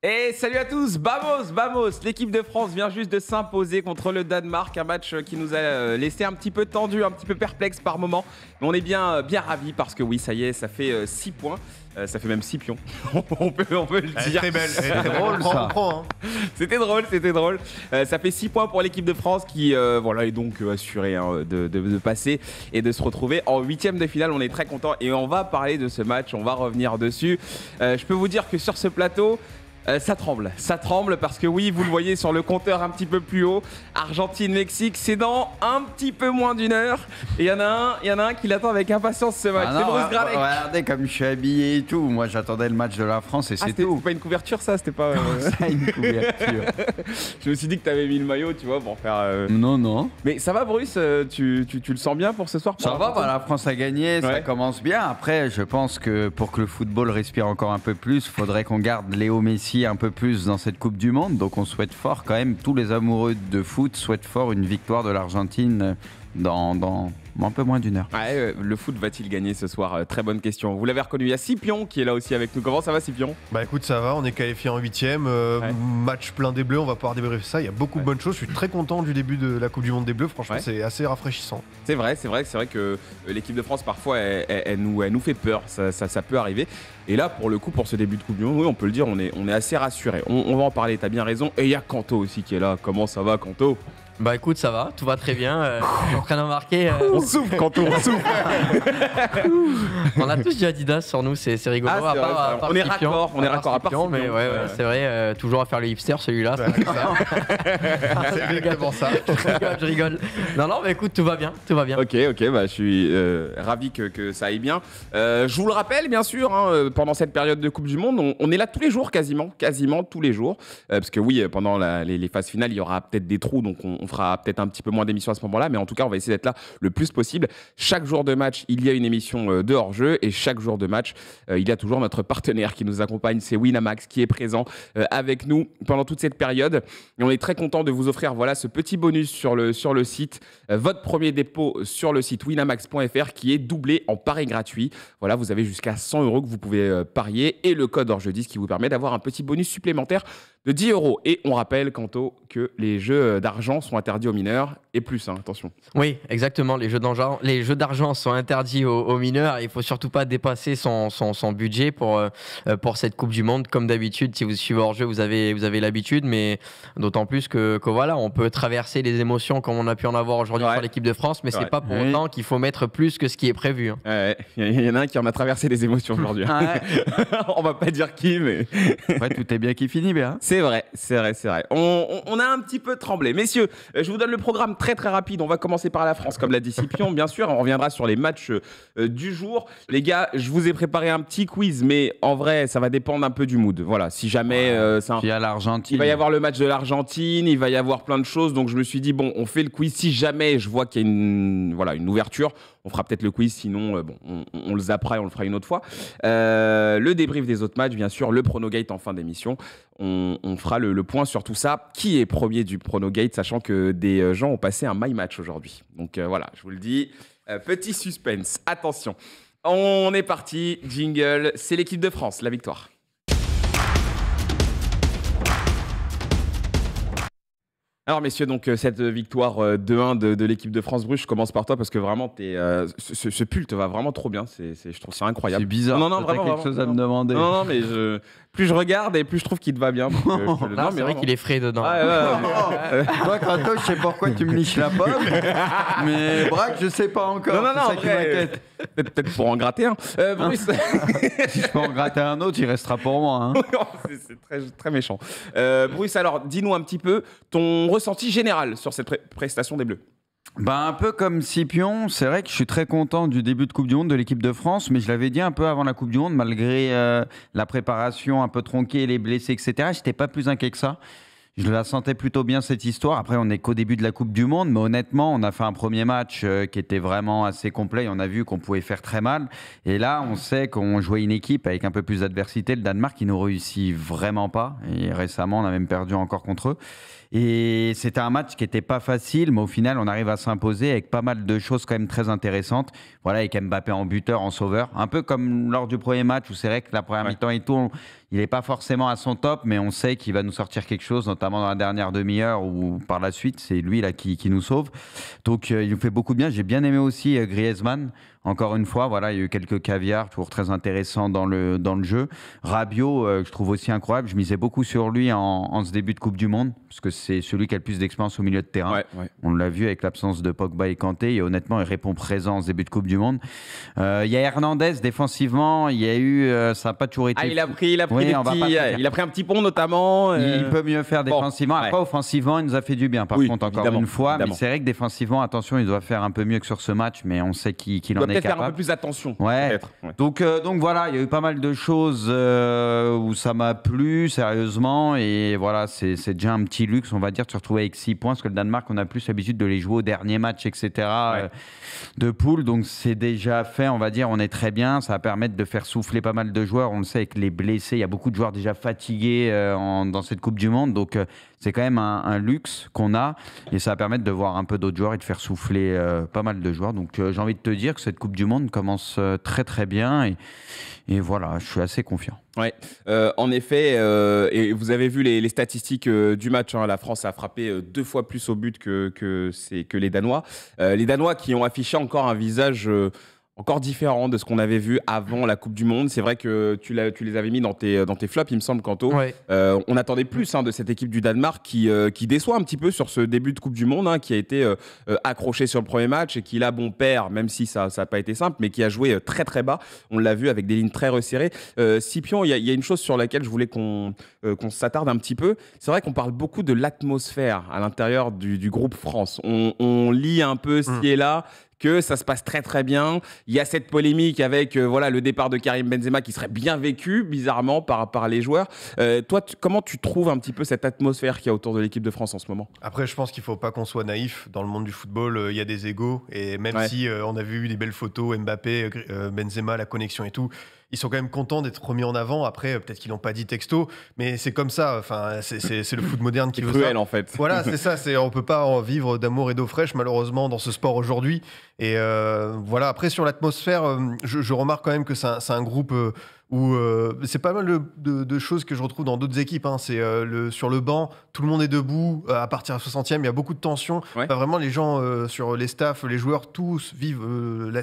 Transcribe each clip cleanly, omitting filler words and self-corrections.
Et salut à tous, vamos. L'équipe de France vient juste de s'imposer contre le Danemark, un match qui nous a laissé un petit peu tendu, un petit peu perplexe par moment. Mais on est bien ravis parce que oui, ça y est, ça fait 6 points. Ça fait même 6 pions, on peut le dire. Elle est très belle, elle est drôle ça. C'était drôle. Ça fait 6 points pour l'équipe de France qui est donc assurée de passer et de se retrouver en 8e de finale. On est très contents et on va parler de ce match, on va revenir dessus. Je peux vous dire que sur ce plateau, ça tremble parce que oui, vous le voyez sur le compteur un petit peu plus haut, Argentine-Mexique, c'est dans un petit peu moins d'une heure. Et il y en a un qui l'attend avec impatience ce match, c'est Bruce Gradec. Regardez comme je suis habillé et tout, moi j'attendais le match de la France et c'est tout. C'était pas une couverture ça, c'était pas... ça une couverture. Je me suis dit que t'avais mis le maillot, tu vois, pour faire... Non. Mais ça va Bruce, tu le sens bien pour ce soir pour Ça va, la France a gagné, ça commence bien. Après, je pense que pour que le football respire encore un peu plus, il faudrait qu'on garde Léo Messi un peu plus dans cette Coupe du Monde. Donc on souhaite fort quand même, tous les amoureux de foot souhaitent fort une victoire de l'Argentine dans un peu moins d'une heure. Le foot va-t-il gagner ce soir? Très bonne question. Vous l'avez reconnu, il y a Scipion qui est là aussi avec nous. Comment ça va Scipion? Bah écoute, ça va, on est qualifié en 8e, match plein des Bleus, on va pouvoir débriefer ça, il y a beaucoup de bonnes choses, je suis très content du début de la Coupe du Monde des Bleus, franchement c'est assez rafraîchissant. C'est vrai que l'équipe de France parfois elle nous fait peur, ça peut arriver. Et là pour le coup, pour ce début de Coupe du Monde, oui, on peut le dire, on est assez rassuré. On va en parler, t'as bien raison. Et il y a Kanto aussi qui est là. Comment ça va Kanto? Bah écoute, ça va, tout va très bien. En train de remarquer. On souffle quand on souffle. On a tous du Adidas sur nous, c'est rigolo. On est raccord, à part Scipion. Mais c'est vrai, toujours à faire le hipster celui-là. C'est exactement ça. Je rigole. Non, mais écoute, tout va bien. Ok, bah je suis ravi que ça aille bien. Je vous le rappelle, bien sûr, pendant cette période de Coupe du Monde, on est là tous les jours, quasiment tous les jours. Parce que oui, pendant les phases finales, il y aura peut-être des trous, donc on fera peut-être un petit peu moins d'émissions à ce moment-là, mais en tout cas, on va essayer d'être là le plus possible. Chaque jour de match, il y a une émission de hors-jeu et chaque jour de match, il y a toujours notre partenaire qui nous accompagne, c'est Winamax qui est présent avec nous pendant toute cette période. Et on est très content de vous offrir ce petit bonus sur le site. Votre premier dépôt sur le site winamax.fr qui est doublé en pari gratuit. Voilà, vous avez jusqu'à 100 € que vous pouvez parier et le code hors-jeu 10 qui vous permet d'avoir un petit bonus supplémentaire de 10 €. Et on rappelle, Kanto, que les jeux d'argent sont interdits aux mineurs et plus, attention. Oui, exactement. Les jeux d'argent sont interdits aux mineurs. Il ne faut surtout pas dépasser son budget pour cette Coupe du Monde. Comme d'habitude, si vous suivez hors jeu, vous avez l'habitude, mais d'autant plus que voilà, on peut traverser les émotions comme on a pu en avoir aujourd'hui sur l'équipe de France, mais c'est pas pour autant qu'il faut mettre plus que ce qui est prévu. Il y en a un qui en a traversé des émotions aujourd'hui. On va pas dire qui, mais... tout est bien qui finit bien. C'est vrai. On a un petit peu tremblé. Messieurs, je vous donne le programme très rapide. On va commencer par la France, comme l'a dit Scipion, bien sûr. On reviendra sur les matchs du jour. Les gars, je vous ai préparé un petit quiz, mais en vrai, ça va dépendre un peu du mood. Voilà, si jamais... Il y a l'Argentine. Il va y avoir le match de l'Argentine, il va y avoir plein de choses. Donc je me suis dit, bon, on fait le quiz. Si jamais je vois qu'il y a une ouverture, on fera peut-être le quiz, sinon on le zappera et on le fera une autre fois. Le débrief des autres matchs, bien sûr, le Pronogate en fin d'émission. On fera le point sur tout ça. Qui est premier du Pronogate, sachant que des gens ont passé un My Match aujourd'hui. Donc voilà, je vous le dis, petit suspense. Attention, on est parti, jingle, c'est l'équipe de France, la victoire. Alors messieurs, donc cette victoire 2-1 de l'équipe de France, Bruce, je commence par toi parce que vraiment ce pull te va vraiment trop bien, je trouve ça incroyable. C'est bizarre, non, vraiment, quelque chose à me demander. Non, mais plus je regarde et plus je trouve qu'il te va bien. C'est vrai qu'il est frais dedans. Toi, Kratos, je sais pourquoi tu me liches la pomme, mais Braque, je sais pas encore. Non, ça qui m'inquiète. Peut-être pour en gratter un. Bruce. Si je peux en gratter un autre, il restera pour moi. C'est très, très méchant. Bruce, alors dis-nous un petit peu ton ressenti général sur cette prestation des Bleus. Un peu comme Scipion, c'est vrai que je suis très content du début de Coupe du Monde de l'équipe de France, mais je l'avais dit un peu avant la Coupe du Monde, malgré la préparation un peu tronquée, les blessés, etc., je n'étais pas plus inquiet que ça. Je la sentais plutôt bien cette histoire. Après, on n'est qu'au début de la Coupe du Monde, mais honnêtement, on a fait un premier match qui était vraiment assez complet. Et on a vu qu'on pouvait faire très mal. Et là, on sait qu'on jouait une équipe avec un peu plus d'adversité. Le Danemark, qui ne réussit vraiment pas. Et récemment, on a même perdu encore contre eux. Et c'était un match qui n'était pas facile, mais au final, on arrive à s'imposer avec pas mal de choses quand même très intéressantes. Voilà, avec Mbappé en buteur, en sauveur. Un peu comme lors du premier match, où c'est vrai que la première mi-temps et tout, il n'est pas forcément à son top, mais on sait qu'il va nous sortir quelque chose, notamment dans la dernière demi-heure ou par la suite. C'est lui là qui nous sauve. Donc, il nous fait beaucoup de bien. J'ai bien aimé aussi Griezmann. Encore une fois, voilà, il y a eu quelques caviars, toujours très intéressants dans le jeu. Rabiot, je trouve aussi incroyable. Je misais beaucoup sur lui en ce début de Coupe du Monde, parce que c'est celui qui a le plus d'expérience au milieu de terrain. Ouais. On l'a vu avec l'absence de Pogba et Kanté, et honnêtement, il répond présent en ce début de Coupe du Monde. Il y a Hernandez, défensivement, il y a eu, ça n'a pas toujours été... il a pris un petit pont notamment. Il peut mieux faire défensivement. Après, offensivement, il nous a fait du bien, par contre, encore une fois. Mais c'est vrai que défensivement, attention, il doit faire un peu mieux que sur ce match, mais on sait qu'il en est capable. Faire un peu plus attention. Ouais. Donc voilà, il y a eu pas mal de choses où ça m'a plu sérieusement, et voilà, c'est déjà un petit luxe, on va dire, de se retrouver avec 6 points, parce que le Danemark, on a plus l'habitude de les jouer au dernier match, etc. De poule, donc c'est déjà fait, on va dire, on est très bien, ça va permettre de faire souffler pas mal de joueurs, on le sait, avec les blessés, il y a beaucoup de joueurs déjà fatigués dans cette Coupe du Monde, donc c'est quand même un luxe qu'on a, et ça va permettre de voir un peu d'autres joueurs et de faire souffler pas mal de joueurs. Donc j'ai envie de te dire que cette Coupe du Monde commence très très bien, et voilà, je suis assez confiant. Ouais, en effet, et vous avez vu les statistiques du match, hein, la France a frappé 2 fois plus au but que les Danois. Les Danois qui ont affiché encore un visage encore différent de ce qu'on avait vu avant la Coupe du Monde. C'est vrai que tu les avais mis dans tes flops, il me semble, Kanto. Ouais. On attendait plus de cette équipe du Danemark qui déçoit un petit peu sur ce début de Coupe du Monde, qui a été accroché sur le premier match et qui là, perd, même si ça n'a pas été simple, mais qui a joué très très bas. On l'a vu avec des lignes très resserrées. Scipion, il y a une chose sur laquelle je voulais qu'on s'attarde un petit peu. C'est vrai qu'on parle beaucoup de l'atmosphère à l'intérieur du groupe France. On lit un peu ci et là que ça se passe très très bien. Il y a cette polémique avec le départ de Karim Benzema qui serait bien vécu bizarrement par les joueurs. Toi, comment tu trouves un petit peu cette atmosphère qu'il y a autour de l'équipe de France en ce moment ? Après, je pense qu'il ne faut pas qu'on soit naïf. Dans le monde du football, il y a des égos. Et même si on a vu des belles photos, Mbappé, Benzema, la connexion et tout, ils sont quand même contents d'être remis en avant. Après, peut-être qu'ils l'ont pas dit texto, mais c'est comme ça. Enfin, c'est le foot moderne qui veut cruel, ça. En fait. Voilà, c'est ça. On peut pas en vivre d'amour et d'eau fraîche, malheureusement, dans ce sport aujourd'hui. Et voilà. Après, sur l'atmosphère, je remarque quand même que c'est un groupe où c'est pas mal de choses que je retrouve dans d'autres équipes. C'est sur le banc, tout le monde est debout. À partir de 60e, il y a beaucoup de tension. Ouais. Enfin, vraiment, les gens sur les staffs, les joueurs, tous vivent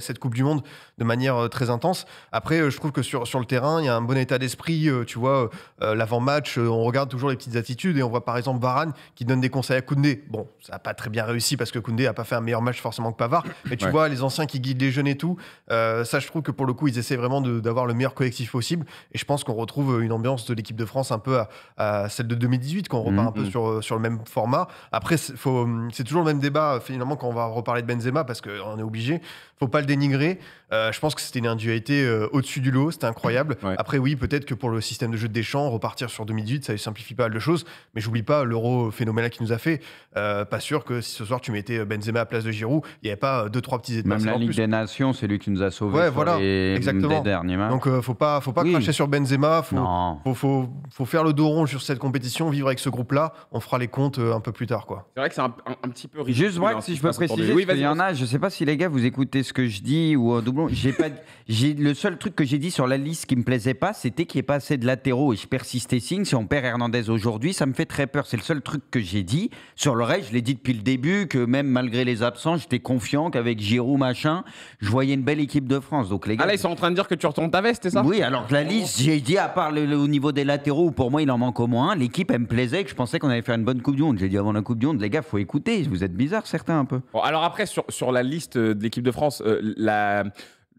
cette Coupe du Monde de manière très intense. Après, je trouve que sur le terrain, il y a un bon état d'esprit. Tu vois, l'avant-match, on regarde toujours les petites attitudes et on voit par exemple Varane qui donne des conseils à Koundé. Bon, ça n'a pas très bien réussi parce que Koundé n'a pas fait un meilleur match forcément que Pavard. Mais tu vois, les anciens qui guident les jeunes et tout, ça, je trouve que pour le coup, ils essaient vraiment d'avoir le meilleur collectif possible. Et je pense qu'on retrouve une ambiance de l'équipe de France un peu à celle de 2018, quand on repart un peu sur le même format. Après, c'est toujours le même débat, finalement, quand on va reparler de Benzema, parce qu'on est obligé. Faut pas le dénigrer. Je pense que c'était une individualité au-dessus du lot, c'était incroyable. Ouais. Après, oui, peut-être que pour le système de jeu de Deschamps, repartir sur 2018, ça simplifie pas mal de choses. Mais j'oublie pas l'Euro phénoménal qu'il nous a fait. Pas sûr que si ce soir tu mettais Benzema à la place de Giroud, il n'y avait pas 2-3 petits états. Même la Ligue des Nations, c'est lui qui nous a sauvés. Ouais, voilà, exactement. Des derniers matchs. Donc, faut pas cracher sur Benzema. Faut faire le dos rond sur cette compétition, vivre avec ce groupe-là. On fera les comptes un peu plus tard, quoi. C'est vrai que c'est un petit peu ridicule. Juste, moi, si je peux préciser, il y en a. Je sais pas si les gars vous écoutez ce que je dis ou en doublon. Le seul truc que j'ai dit sur la liste qui me plaisait pas, c'était qu'il n'y ait pas assez de latéraux, et je persistais signe. Si on perd Hernandez aujourd'hui, ça me fait très peur. C'est le seul truc que j'ai dit. Sur le reste, je l'ai dit depuis le début, que même malgré les absents, j'étais confiant qu'avec Giroud, machin, je voyais une belle équipe de France. Donc les gars, là, ils sont en train de dire que tu retournes ta veste, c'est ça ? Oui, alors que la liste, j'ai dit, à part au niveau des latéraux, pour moi, il en manque au moins un. L'équipe, elle me plaisait, que je pensais qu'on allait faire une bonne Coupe du Monde. J'ai dit avant la Coupe du Monde, les gars, faut écouter. Vous êtes bizarres, certains, un peu. Bon, alors après, sur la liste de l'équipe de France,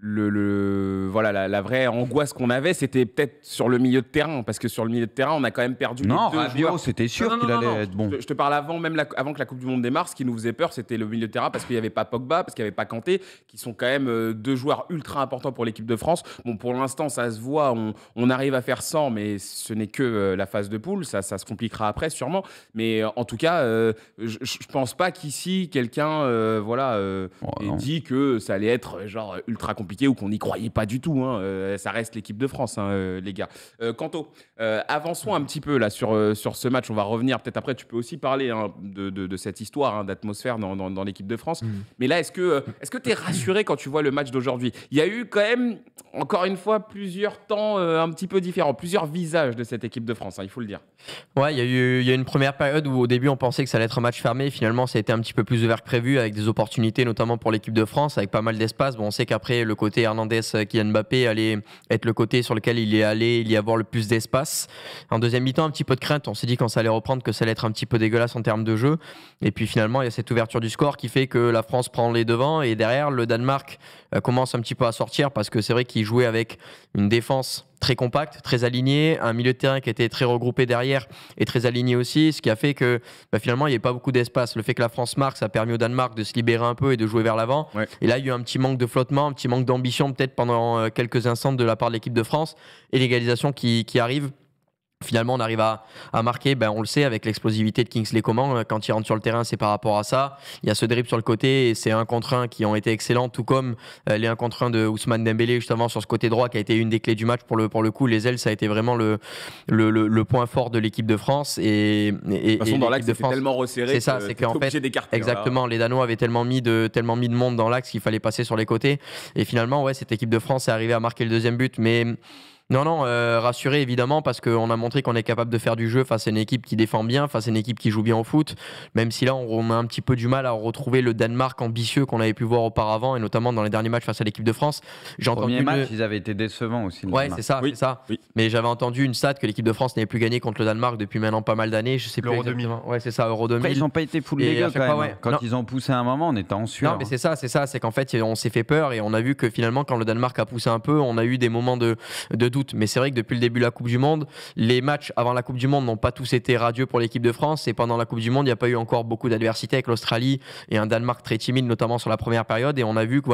voilà, la vraie angoisse qu'on avait, c'était peut-être sur le milieu de terrain, parce que sur le milieu de terrain, on a quand même perdu les deux Rabiot, joueurs. c'était sûr qu'il allait être bon. Je te parle avant que la Coupe du Monde démarre, ce qui nous faisait peur, c'était le milieu de terrain, parce qu'il n'y avait pas Pogba, parce qu'il n'y avait pas Kanté, qui sont quand même deux joueurs ultra importants pour l'équipe de France. Bon, pour l'instant, ça se voit, on arrive à faire 100, mais ce n'est que la phase de poule, ça se compliquera après sûrement. Mais en tout cas, je pense pas qu'ici, quelqu'un ait dit que ça allait être genre ultra compliqué ou qu'on n'y croyait pas du tout. Ça reste l'équipe de France, les gars. Kanto, avançons un petit peu là sur ce match. On va revenir peut-être après. Tu peux aussi parler de cette histoire d'atmosphère dans l'équipe de France. Mais là, est-ce que tu es rassuré quand tu vois le match d'aujourd'hui? Il y a eu quand même, encore une fois, plusieurs temps un petit peu différents, plusieurs visages de cette équipe de France, il faut le dire. Ouais, il y a une première période où au début on pensait que ça allait être un match fermé. Finalement, ça a été un petit peu plus ouvert que prévu, avec des opportunités notamment pour l'équipe de France, avec pas mal d'espace. Bon, on sait qu'après le côté Hernandez, Kylian Mbappé allait être le côté sur lequel il y avoir le plus d'espace. En deuxième mi-temps, un petit peu de crainte. On s'est dit quand ça allait reprendre que ça allait être un petit peu dégueulasse en termes de jeu. Et puis finalement, il y a cette ouverture du score qui fait que la France prend les devants et derrière, le Danemark commence un petit peu à sortir parce que c'est vrai qu'il jouait avec une défense très compacte, très alignée, un milieu de terrain qui était très regroupé derrière et très aligné aussi, ce qui a fait que finalement il n'y avait pas beaucoup d'espace. Le fait que la France marque, ça a permis au Danemark de se libérer un peu et de jouer vers l'avant. Ouais. Et là, il y a eu un petit manque de flottement, un petit manque d'ambition peut-être pendant quelques instants de la part de l'équipe de France et l'égalisation qui arrive. Finalement, on arrive à marquer, on le sait, avec l'explosivité de Kingsley Coman. Quand il rentre sur le terrain, c'est par rapport à ça. Il y a ce dribble sur le côté et c'est 1 contre 1 qui ont été excellents, tout comme les 1 contre 1 de Ousmane Dembélé, justement, sur ce côté droit, qui a été une des clés du match pour le coup. Les ailes, ça a été vraiment le point fort de l'équipe de France. Et de toute façon, dans l'axe, c'était tellement resserré. C'est ça, c'est qu'en fait, exactement, les Danois avaient tellement mis de monde dans l'axe qu'il fallait passer sur les côtés. Et finalement, cette équipe de France est arrivée à marquer le deuxième but, mais... Non, rassuré évidemment parce qu'on a montré qu'on est capable de faire du jeu face à une équipe qui défend bien, face à une équipe qui joue bien au foot, même si là on a un petit peu du mal à retrouver le Danemark ambitieux qu'on avait pu voir auparavant et notamment dans les derniers matchs face à l'équipe de France. Premier match, ils avaient été décevants aussi. Ouais, c'est ça, c'est ça. Oui. Mais j'avais entendu une stat que l'équipe de France n'avait plus gagné contre le Danemark depuis maintenant pas mal d'années, je sais plus exactement. Ouais, c'est ça, Euro 2000. Après, ils n'ont pas été full les gars quand même. Quand ils ont poussé un moment, on était en sueur. Non, mais c'est ça, c'est qu'en fait on s'est fait peur et on a vu que finalement quand le Danemark a poussé un peu, on a eu des moments de doute. Mais c'est vrai que depuis le début de la Coupe du Monde, les matchs avant la Coupe du Monde n'ont pas tous été radieux pour l'équipe de France et pendant la Coupe du Monde, il n'y a pas eu encore beaucoup d'adversité avec l'Australie et un Danemark très timide, notamment sur la première période. Et on a vu que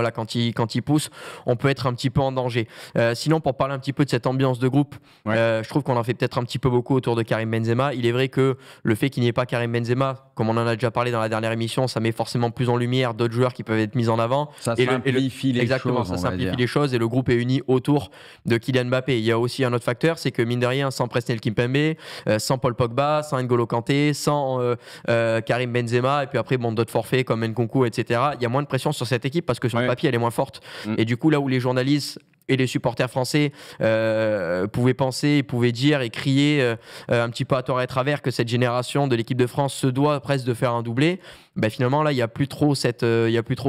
quand il pousse, on peut être un petit peu en danger. Sinon, pour parler un petit peu de cette ambiance de groupe, je trouve qu'on en fait peut-être un petit peu beaucoup autour de Karim Benzema. Il est vrai que le fait qu'il n'y ait pas Karim Benzema, comme on en a déjà parlé dans la dernière émission, ça met forcément plus en lumière d'autres joueurs qui peuvent être mis en avant. Ça simplifie les choses. Exactement, ça simplifie les choses et le groupe est uni autour de Kylian Mbappé. Il y a aussi un autre facteur, c'est que mine de rien, sans Presnel Kimpembe, sans Paul Pogba, sans N'Golo Kanté, sans Karim Benzema, et puis après d'autres forfaits comme Nkunku, etc., il y a moins de pression sur cette équipe parce que sur le papier, elle est moins forte. Et du coup, là où les journalistes et les supporters français pouvaient penser, pouvaient dire et crier un petit peu à tort et à travers que cette génération de l'équipe de France se doit presque de faire un doublé. Finalement là il n'y a plus trop cette notion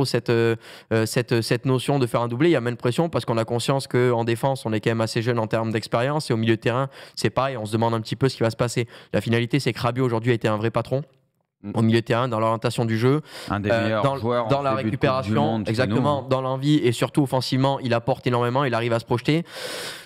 de faire un doublé. Il y a même pression parce qu'on a conscience qu'en défense on est quand même assez jeune en termes d'expérience et au milieu de terrain c'est pareil, on se demande un petit peu ce qui va se passer. La finalité c'est que Rabiot aujourd'hui a été un vrai patron au milieu de terrain, dans l'orientation du jeu, un des meilleurs joueurs dans la récupération, exactement, dans l'envie et surtout offensivement, il apporte énormément, il arrive à se projeter.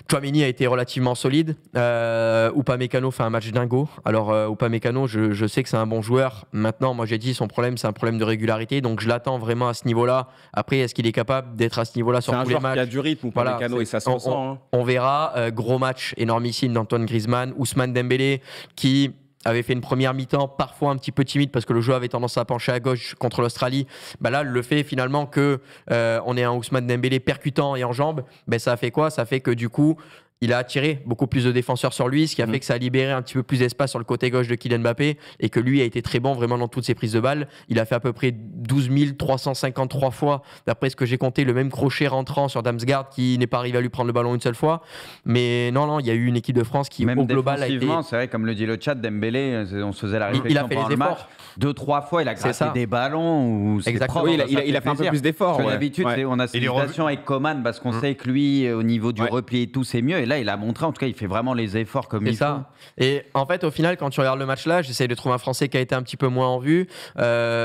Tchouaméni a été relativement solide. Upamecano fait un match dingo. Alors Upamecano, je sais que c'est un bon joueur. Maintenant, moi j'ai dit son problème, c'est un problème de régularité, donc je l'attends vraiment à ce niveau-là. Après, est-ce qu'il est capable d'être à ce niveau-là sur tous les matchs? C'est un joueur qui a du rythme, Upamecano, et ça se ressent. On verra. Gros match énormissime d'Antoine Griezmann, Ousmane Dembélé, qui avait fait une première mi-temps parfois un petit peu timide parce que le jeu avait tendance à pencher à gauche contre l'Australie. Là, le fait finalement que on ait un Ousmane Dembélé percutant et en jambes, ça a fait quoi? Ça fait que du coup, il a attiré beaucoup plus de défenseurs sur lui, ce qui a fait que ça a libéré un petit peu plus d'espace sur le côté gauche de Kylian Mbappé et que lui a été très bon vraiment dans toutes ses prises de balles. Il a fait à peu près 12 353 fois, d'après ce que j'ai compté, le même crochet rentrant sur Damsgaard qui n'est pas arrivé à lui prendre le ballon une seule fois. Mais non, il y a eu une équipe de France qui même au global a été... c'est vrai, comme le dit le chat, Dembélé, on se faisait la réflexion il a fait pendant les le efforts. Match. 2-3 fois, il a gratté des ballons. Exactement. Oui, il a fait un peu plus d'efforts. D'habitude, on a cette situation avec Coman parce qu'on sait que lui, au niveau du repli et tout, c'est mieux. Et là, il a montré, en tout cas, il fait vraiment les efforts comme C'est il faut. ça. Et en fait, au final, quand tu regardes le match là, j'essaye de trouver un Français qui a été un petit peu moins en vue.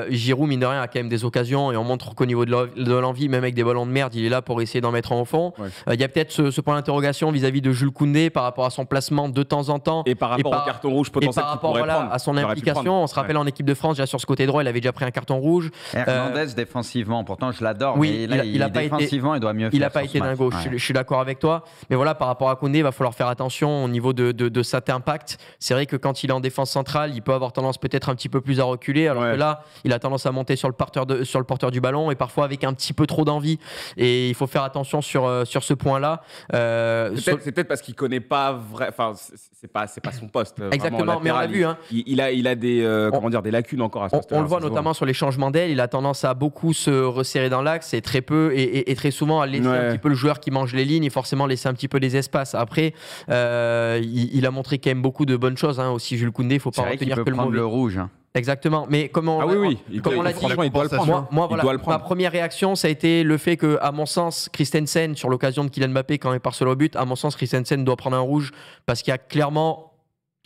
Giroud, mine de rien, a quand même des occasions et on montre qu'au niveau de l'envie, même avec des ballons de merde, il est là pour essayer d'en mettre un au fond. Il y a peut-être ce point d'interrogation vis-à-vis de Jules Koundé par rapport à son placement de temps en temps. Et par rapport au carton rouge potentiel qu'il pourrait prendre. À son implication. On se rappelle en équipe de France, déjà sur ce côté droit, il avait déjà pris un carton rouge. Hernandez, défensivement, pourtant je l'adore, oui, mais là, il a pas défensivement, il doit mieux faire. Il n'a pas été dingo, je suis d'accord avec toi. Mais voilà, par rapport à Koundé, il va falloir faire attention au niveau de cet impact. C'est vrai que quand il est en défense centrale, il peut avoir tendance peut-être un petit peu plus à reculer, alors que là, il a tendance à monter sur le porteur du ballon et parfois avec un petit peu trop d'envie. Et il faut faire attention sur ce point-là. C'est peut-être parce qu'il connaît pas vrai. Enfin, c'est pas son poste. Exactement, mais on l'a vu. Il a des lacunes encore à ce poste-là. On le voit notamment sur les changements d'aile. Il a tendance à beaucoup se resserrer dans l'axe et très peu et très souvent à laisser un petit peu le joueur qui mange les lignes et forcément laisser un petit peu les espaces. Après, il a montré quand même beaucoup de bonnes choses. Aussi, Jules Koundé, il ne faut pas retenir que le mauvais. Le rouge. Exactement, mais comme on l'a dit, il doit le prendre. Moi, ma première réaction, ça a été le fait que, à mon sens, Christensen, sur l'occasion de Kylian Mbappé quand il part sur le but, à mon sens, Christensen doit prendre un rouge parce qu'il y a clairement.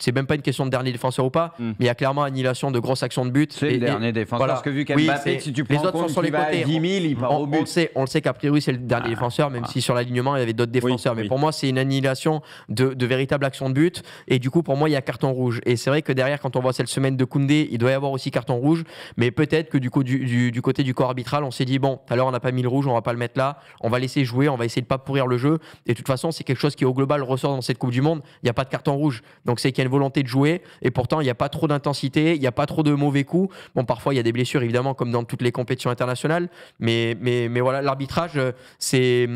C'est même pas une question de dernier défenseur ou pas, mais il y a clairement annihilation de grosses actions de but. C'est le dernier défenseur. Voilà. Parce que vu qu'Mbappé, si tu prends les autres sont sur les côtés. 10 000, il part au but. On le sait qu'a priori, c'est le dernier défenseur, même si sur l'alignement, il y avait d'autres défenseurs. Mais pour moi, c'est une annihilation de véritables actions de but. Et du coup, pour moi, il y a carton rouge. Et c'est vrai que derrière, quand on voit cette semaine de Koundé, il doit y avoir aussi carton rouge. Mais peut-être que du coup, du côté du corps arbitral, on s'est dit, bon, tout à l'heure, on n'a pas mis le rouge, on va pas le mettre là. On va laisser jouer, on va essayer de pas pourrir le jeu. Et de toute façon, c'est quelque chose qui, au global, ressort dans cette Coupe du Monde. Il n'y a pas de carton rouge. Donc, c'est qu'il y a une volonté de jouer. Et pourtant, il n'y a pas trop d'intensité, il n'y a pas trop de mauvais coups. Bon, parfois, il y a des blessures, évidemment, comme dans toutes les compétitions internationales. Mais voilà, l'arbitrage, c'est...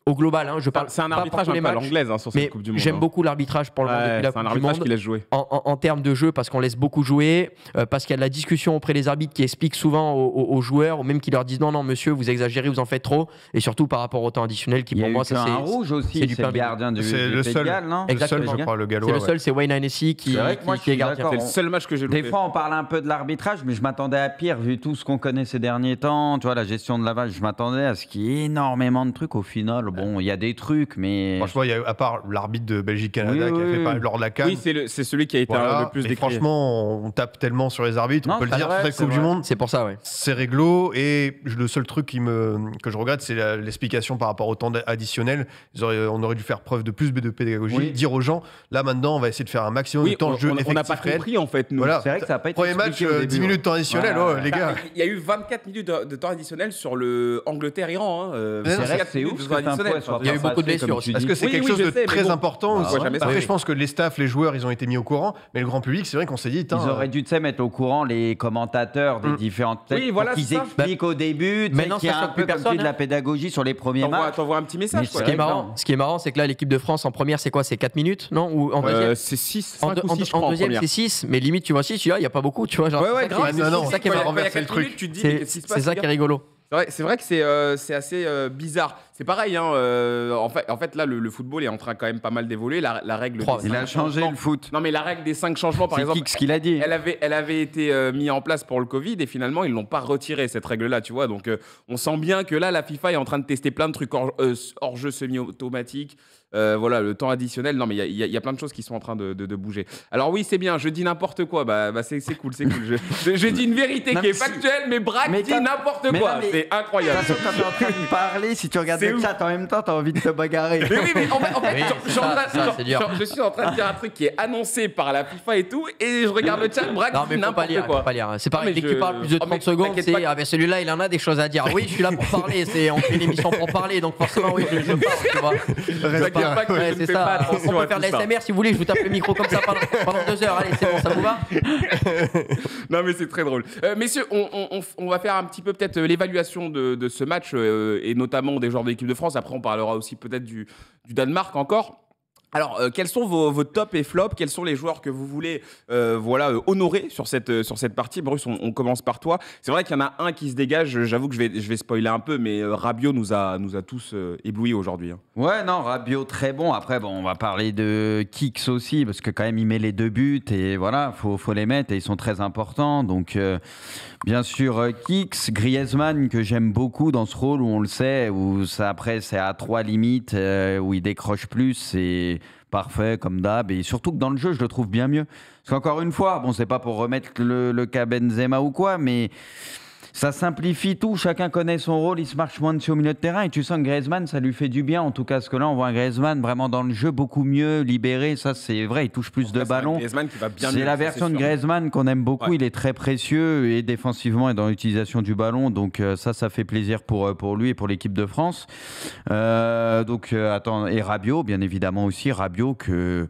Au global, je parle. C'est un arbitrage un peu à l'anglaise sur cette Coupe du Monde. J'aime beaucoup l'arbitrage pour le moment depuis la Coupe du Monde. C'est un arbitrage qui laisse jouer. En termes de jeu, parce qu'on laisse beaucoup jouer, parce qu'il y a de la discussion auprès des arbitres qui expliquent souvent aux joueurs, ou même qui leur disent non, monsieur, vous exagérez, vous en faites trop. Et surtout par rapport au temps additionnel, qui pour moi, ça c'est. Un rouge aussi, c'est le gardien du Pégal, non? Exactement. Je crois, le Gallois. C'est le seul, c'est Wayne Hennessy qui est gardien. C'est le seul match que j'ai loupé. Des fois, on parle un peu de l'arbitrage, mais je m'attendais à pire, vu tout ce qu'on connaît ces derniers temps. Tu vois, la gestion de lavage, je m'attendais à ce qu'il y ait énormément de trucs. Au final, bon, il y a des trucs. Mais... Franchement, à part l'arbitre de Belgique-Canada qui a fait parler lors de la CAN. Oui, c'est celui qui a été le plus décrié. Franchement, on tape tellement sur les arbitres, on peut le dire, sur cette Coupe du Monde. C'est pour ça, c'est réglo. Et le seul truc que je regrette, c'est l'explication par rapport au temps additionnel. On aurait dû faire preuve de plus de pédagogie, dire aux gens, là maintenant, on va essayer de faire un maximum de temps de jeu effectif. On n'a pas compris, en fait, nous. Voilà. C'est vrai que ça n'a pas été Premier match, 10 minutes de temps additionnel, les gars. Il y a eu 24 minutes de temps additionnel sur le Angleterre-Iran. C'est vrai que c'est ouf ce additionnel. Il y a eu beaucoup de blessures. Est-ce que c'est quelque chose de très important? Après, je pense que les staffs, les joueurs, ils ont été mis au courant, mais le grand public, c'est vrai qu'on s'est dit, ils auraient dû mettre au courant les commentateurs des différentes têtes pour qu'ils expliquent au début, qu'il y a un peu comme de la pédagogie sur les premiers matchs. T'envoies un petit message. Ce qui est marrant, c'est que là, l'équipe de France en première, c'est quoi? C'est 4 minutes, non? Ou en deuxième? C'est 6. En deuxième, c'est 6, mais limite, tu vois, 6, il n'y a pas beaucoup, tu vois. Ouais, grave. C'est ça qui va renverser le truc. C'est ça qui est rigolo. C'est vrai que c'est assez bizarre. C'est pareil, en fait, là, le football est en train quand même pas mal d'évoluer. La règle. Il a changé le foot. Non, mais la règle des 5 changements, par exemple. C'est ce qu'il a dit. Elle avait été mise en place pour le Covid et finalement, ils l'ont pas retirée, cette règle-là, tu vois. Donc, on sent bien que là, la FIFA est en train de tester plein de trucs hors jeu semi-automatique. Voilà, le temps additionnel. Non, mais il y a plein de choses qui sont en train de bouger. Alors oui, c'est bien, je dis n'importe quoi. C'est cool, c'est cool. Je dis une vérité qui est factuelle, mais Braque dit n'importe quoi. C'est incroyable. Quand t'es en train de parler, si tu regardes le chat en même temps, t'as envie de te bagarrer. Mais oui, mais en fait, je suis en train de dire un truc qui est annoncé par la FIFA et tout, et je regarde le chat, Braque dit n'importe quoi. Faut pas lire. C'est pareil, dès que tu parles plus de 30 secondes, c'est celui-là, il en a des choses à dire. Oui, je suis là pour parler. On fait une émission pour parler, donc forcément, oui, je parle, tu vois. C'est ça. On peut faire de l'ASMR si vous voulez. Je vous tape le micro comme ça pendant 2 heures. Allez, c'est bon, ça vous va? Non, mais c'est très drôle. Messieurs, on va faire un petit peu peut-être l'évaluation de ce match et notamment des joueurs de l'équipe de France. Après, on parlera aussi peut-être du Danemark encore. Alors, quels sont vos tops et flops? Quels sont les joueurs que vous voulez honorer sur cette partie? Bruce, on commence par toi. C'est vrai qu'il y en a un qui se dégage. J'avoue que je vais spoiler un peu, mais Rabiot nous a tous éblouis aujourd'hui. Hein. Ouais, non, Rabiot très bon. Après, bon, on va parler de Kicks aussi, parce que quand même, il met les 2 buts et voilà, faut les mettre et ils sont très importants. Donc, bien sûr, Kicks, Griezmann que j'aime beaucoup dans ce rôle où on le sait, où ça, après c'est à 3 limites, où il décroche plus, c'est parfait comme d'hab, et surtout que dans le jeu je le trouve bien mieux. Parce qu'encore une fois, bon, c'est pas pour remettre le cas Benzema ou quoi, mais ça simplifie tout, chacun connaît son rôle, il se marche moins dessus au milieu de terrain et tu sens que Griezmann, ça lui fait du bien en tout cas, parce que là on voit un Griezmann vraiment dans le jeu beaucoup mieux libéré, ça c'est vrai, il touche plus de ballons. C'est la version de Griezmann qu'on aime beaucoup, il est très précieux et défensivement et dans l'utilisation du ballon, donc ça fait plaisir pour lui et pour l'équipe de France. Et Rabiot, bien évidemment aussi, Rabiot que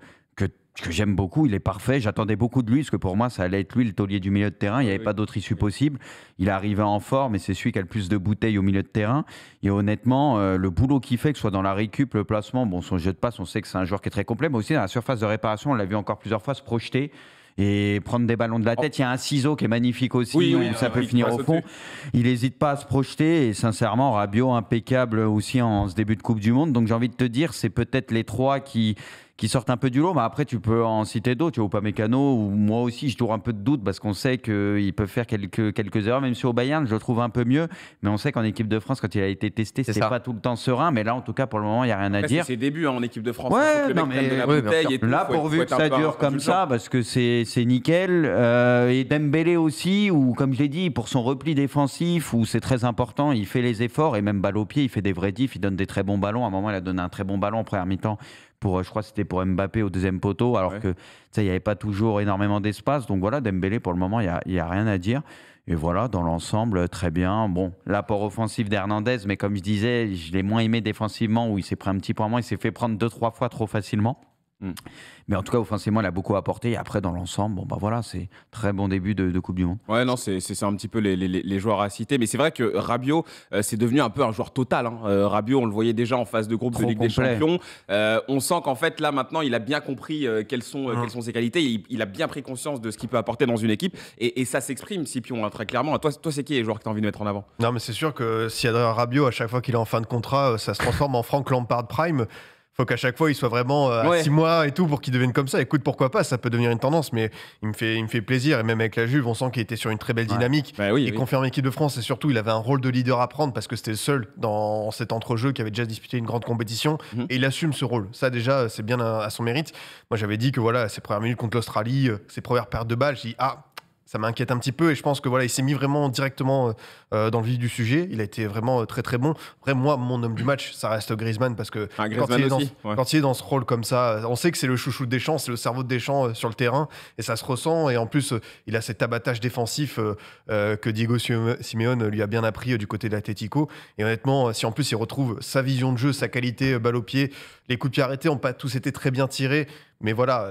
j'aime beaucoup, il est parfait, j'attendais beaucoup de lui, parce que pour moi ça allait être lui le taulier du milieu de terrain, il n'y avait pas d'autre issue possible, il est arrivé en forme et c'est celui qui a le plus de bouteilles au milieu de terrain, et honnêtement le boulot qu'il fait, que ce soit dans la récup, le placement, bon, son jeu de passe, on sait que c'est un joueur qui est très complet, mais aussi dans la surface de réparation, on l'a vu encore plusieurs fois se projeter et prendre des ballons de la tête. Il y a un ciseau qui est magnifique aussi, où ça peut finir au fond. Il n'hésite pas à se projeter, et sincèrement, Rabiot impeccable aussi en ce début de Coupe du Monde. Donc j'ai envie de te dire, c'est peut-être les 3 qui sortent un peu du lot, mais après tu peux en citer d'autres, tu vois, Upamecano, ou moi aussi je tourne un peu de doute parce qu'on sait qu'il peut faire quelques erreurs, même si au Bayern je le trouve un peu mieux, mais on sait qu'en équipe de France, quand il a été testé, c'était pas tout le temps serein, mais là en tout cas pour le moment il n'y a rien à dire. C'est ses débuts en équipe de France. Ouais, non, mais là pourvu que ça dure comme ça, parce que c'est nickel, et Dembélé aussi, ou comme je l'ai dit, pour son repli défensif, où c'est très important, il fait les efforts, et même balle au pied, il fait des vrais diffs, il donne des très bons ballons. À un moment il a donné un très bon ballon en première mi-temps, je crois que c'était pour Mbappé au deuxième poteau, alors que il n'y avait pas toujours énormément d'espace. Donc voilà, Dembélé, pour le moment, il n'y a rien à dire. Et voilà, dans l'ensemble, très bien. Bon, l'apport offensif d'Hernandez, mais comme je disais, je l'ai moins aimé défensivement, où il s'est pris un petit point moins, il s'est fait prendre 2-3 fois trop facilement. Mais en tout cas, offensivement, il a beaucoup apporté. Et après, dans l'ensemble, bon, bah voilà, c'est très bon début de Coupe du Monde. Ouais, non, c'est un petit peu les joueurs à citer. Mais c'est vrai que Rabiot, c'est devenu un peu un joueur total. Hein. Rabiot, on le voyait déjà en phase de groupe de Ligue des Champions. On sent qu'en fait, là, maintenant, il a bien compris quelles sont ses qualités. Il a bien pris conscience de ce qu'il peut apporter dans une équipe. Et ça s'exprime, Scipion, hein, très clairement. Toi, c'est qui les joueurs que tu as envie de mettre en avant? Non, mais c'est sûr que si Adrien Rabiot, à chaque fois qu'il est en fin de contrat, ça se transforme en Frank Lampard Prime. Faut qu'à chaque fois il soit vraiment à 6 mois et tout pour qu'il devienne comme ça. Écoute, pourquoi pas, ça peut devenir une tendance, mais il me fait plaisir. Et même avec la Juve, on sent qu'il était sur une très belle dynamique. Confirmé équipe de France, et surtout il avait un rôle de leader à prendre parce que c'était le seul dans cet entrejeu qui avait déjà disputé une grande compétition, et il assume ce rôle. Ça déjà, c'est bien à son mérite. Moi j'avais dit que voilà, ses premières minutes contre l'Australie, ses premières pertes de balles, j'ai dit ça m'inquiète un petit peu, et je pense que voilà, il s'est mis vraiment directement dans le vif du sujet. Il a été vraiment très très bon. Après, moi, mon homme du match, ça reste Griezmann, parce que quand il est dans ce rôle comme ça, on sait que c'est le chouchou de Deschamps, c'est le cerveau de Deschamps sur le terrain, et ça se ressent. Et en plus, il a cet abattage défensif que Diego Simeone lui a bien appris du côté de l'Atlético. Et honnêtement, si en plus il retrouve sa vision de jeu, sa qualité balle au pied, les coups de pied arrêtés n'ont pas tous été très bien tirés. Mais voilà,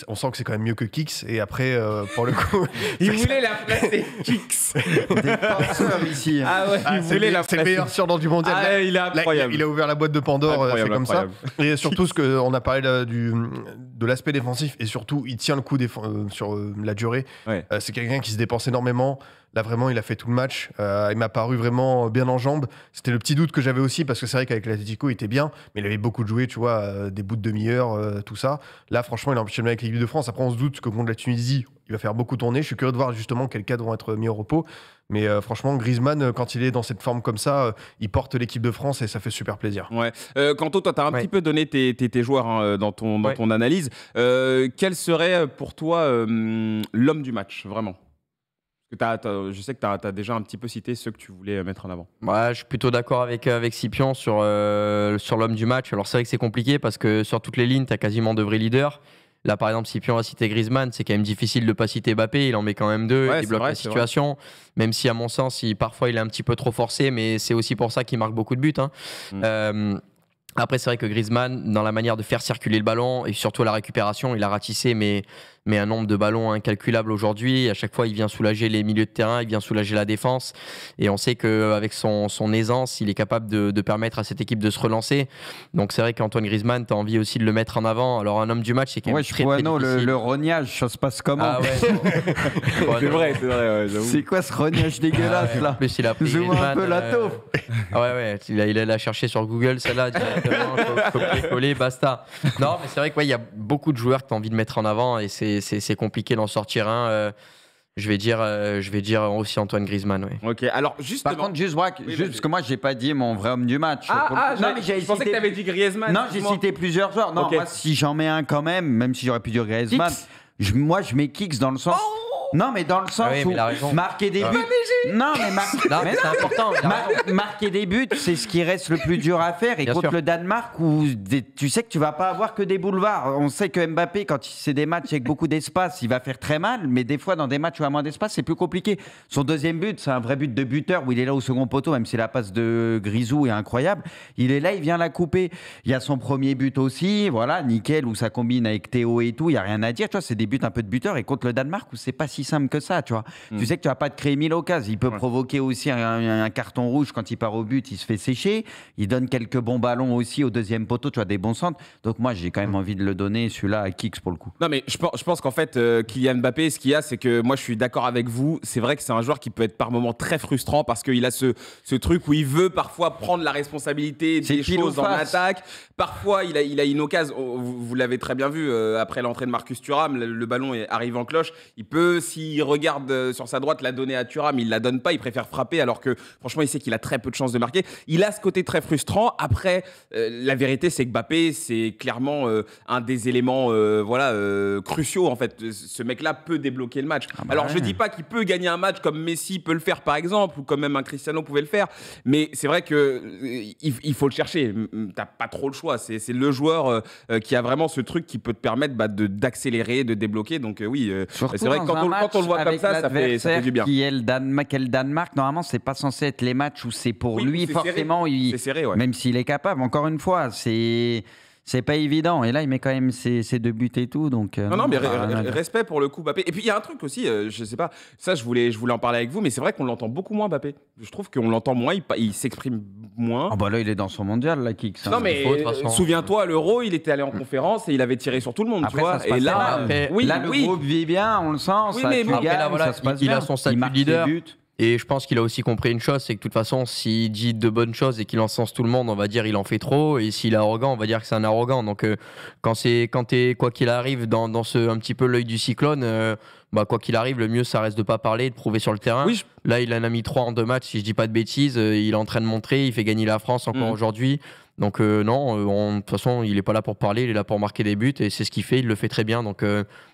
on sent que c'est quand même mieux que Kicks. Et après, pour le coup... il voulait la placer, Kicks. Des penseurs ici. Ah ouais, il voulait la placer. C'est le meilleur surnom du mondial. Ah, il est incroyable. Il a ouvert la boîte de Pandore, c'est comme ça. Et surtout, on a parlé de l'aspect défensif. Et surtout, il tient le coup sur la durée. Ouais. C'est quelqu'un qui se dépense énormément. Là, vraiment, il a fait tout le match. Il m'a paru vraiment bien en jambes. C'était le petit doute que j'avais aussi, parce que c'est vrai qu'avec l'Atlético, il était bien, mais il avait beaucoup joué, tu vois, des bouts de demi-heure, tout ça. Là, franchement, il a enchaîné avec l'équipe de France. Après, on se doute que contre la Tunisie, il va faire beaucoup tourner. Je suis curieux de voir justement quels cadres vont être mis au repos. Mais franchement, Griezmann, quand il est dans cette forme comme ça, il porte l'équipe de France et ça fait super plaisir. Ouais. Quentin, toi, tu as un petit peu donné tes joueurs dans ton analyse. Quel serait pour toi l'homme du match, vraiment? Je sais que tu as déjà un petit peu cité ceux que tu voulais mettre en avant. Ouais, je suis plutôt d'accord avec Scipion sur l'homme du match. Alors c'est vrai que c'est compliqué parce que sur toutes les lignes, tu as quasiment de vrais leaders. Là, par exemple, Scipion a cité Griezmann, c'est quand même difficile de ne pas citer Mbappé, il en met quand même 2, il bloque la situation, même si à mon sens, parfois il est un petit peu trop forcé, mais c'est aussi pour ça qu'il marque beaucoup de buts. Après, c'est vrai que Griezmann, dans la manière de faire circuler le ballon et surtout à la récupération, il a ratissé mais mais un nombre de ballons incalculable aujourd'hui. À chaque fois, il vient soulager les milieux de terrain, il vient soulager la défense. Et on sait qu'avec son aisance, il est capable de permettre à cette équipe de se relancer. Donc c'est vrai qu'Antoine Griezmann, tu as envie aussi de le mettre en avant. Alors un homme du match, c'est quand même très difficile. Le rognage, ça se passe comment? Ah ouais. C'est vrai, ouais, j'avoue. C'est quoi ce rognage dégueulasse là? En plus, il a pris Je vois un peu la taupe. Ouais, il l'a cherché sur Google, celle-là, directement, copier-coller, basta. Non, mais c'est vrai qu'il y a beaucoup de joueurs que tu as envie de mettre en avant et c'est compliqué d'en sortir un. Je vais dire aussi Antoine Griezmann. Ouais. Ok, alors justement. Par contre, juste parce que moi, j'ai pas dit mon vrai homme du match. Non, mais je pensais que tu avais dit Griezmann. Non, j'ai cité plusieurs joueurs. Non, moi, si j'en mets un quand même si j'aurais pu dire Griezmann, moi, je mets Kicks dans le sens. Non, mais dans le sens où marquer des buts. Non, mais c'est important. Marquer des buts, c'est ce qui reste le plus dur à faire. Et contre le Danemark, où tu sais que tu vas pas avoir que des boulevards. On sait que Mbappé, quand c'est des matchs avec beaucoup d'espace, il va faire très mal. Mais des fois, dans des matchs où il y a moins d'espace, c'est plus compliqué. Son deuxième but, c'est un vrai but de buteur où il est là au second poteau, même si la passe de Grisou est incroyable. Il est là, il vient la couper. Il y a son premier but aussi, voilà, nickel, où ça combine avec Théo et tout. Il y a rien à dire. Tu vois, c'est des buts un peu de buteur. Et contre le Danemark, où c'est pas si simple que ça, tu vois. Tu sais que tu vas pas te créer 1000 occasions. Il peut provoquer aussi un carton rouge quand il part au but, il se fait sécher. Il donne quelques bons ballons aussi au deuxième poteau, tu vois, des bons centres. Donc moi, j'ai quand même envie de le donner, celui-là, à Kicks pour le coup. Non, mais je pense qu'en fait, Kylian Mbappé, ce qu'il y a, c'est que moi, je suis d'accord avec vous. C'est vrai que c'est un joueur qui peut être par moments très frustrant parce qu'il a ce truc où il veut parfois prendre la responsabilité des choses en attaque. Parfois, il a une occasion. Vous l'avez très bien vu, après l'entrée de Marcus Thuram, le ballon arrive en cloche. Il peut, s'il regarde sur sa droite, la donner à Thuram, il la donne pas, il préfère frapper alors que franchement il sait qu'il a très peu de chances de marquer. Il a ce côté très frustrant. Après, la vérité c'est que Mbappé c'est clairement un des éléments cruciaux en fait. Ce mec-là peut débloquer le match. Alors je dis pas qu'il peut gagner un match comme Messi peut le faire par exemple ou comme même un Cristiano pouvait le faire, mais c'est vrai que il faut le chercher. T'as pas trop le choix. C'est le joueur qui a vraiment ce truc qui peut te permettre d'accélérer, de débloquer. Donc oui, c'est vrai que quand on le voit comme ça fait du bien. Qui est le Danemark, normalement, c'est pas censé être les matchs où c'est pour lui, forcément. C'est serré, ouais. Même s'il est capable. Encore une fois, c'est pas évident. Et là, il met quand même ses 2 buts et tout. Donc, non, mais respect pour le coup, Mbappé. Et puis, il y a un truc aussi, je sais pas, ça, je voulais en parler avec vous, mais c'est vrai qu'on l'entend beaucoup moins, Mbappé. Je trouve qu'on l'entend moins, il s'exprime moins. Ah, bah là, il est dans son mondial, là, Kicks. Non, mais souviens-toi, à l'Euro, il était allé en conférence et il avait tiré sur tout le monde, après, tu vois. Et là, le groupe vit bien, on le sent. Oui, ça, mais ça se passe bien. Il a son statut de leader. Et je pense qu'il a aussi compris une chose, c'est que de toute façon, s'il dit de bonnes choses et qu'il encense tout le monde, on va dire il en fait trop. Et s'il est arrogant, on va dire que c'est un arrogant. Donc quand t'es, quoi qu'il arrive, dans un petit peu l'œil du cyclone, quoi qu'il arrive, le mieux, ça reste de pas parler, de prouver sur le terrain. Oui, là, il en a mis 3 en 2 matchs, si je dis pas de bêtises. Il est en train de montrer, il fait gagner la France encore aujourd'hui. Donc de toute façon, il est pas là pour parler, il est là pour marquer des buts et c'est ce qu'il fait, il le fait très bien. Donc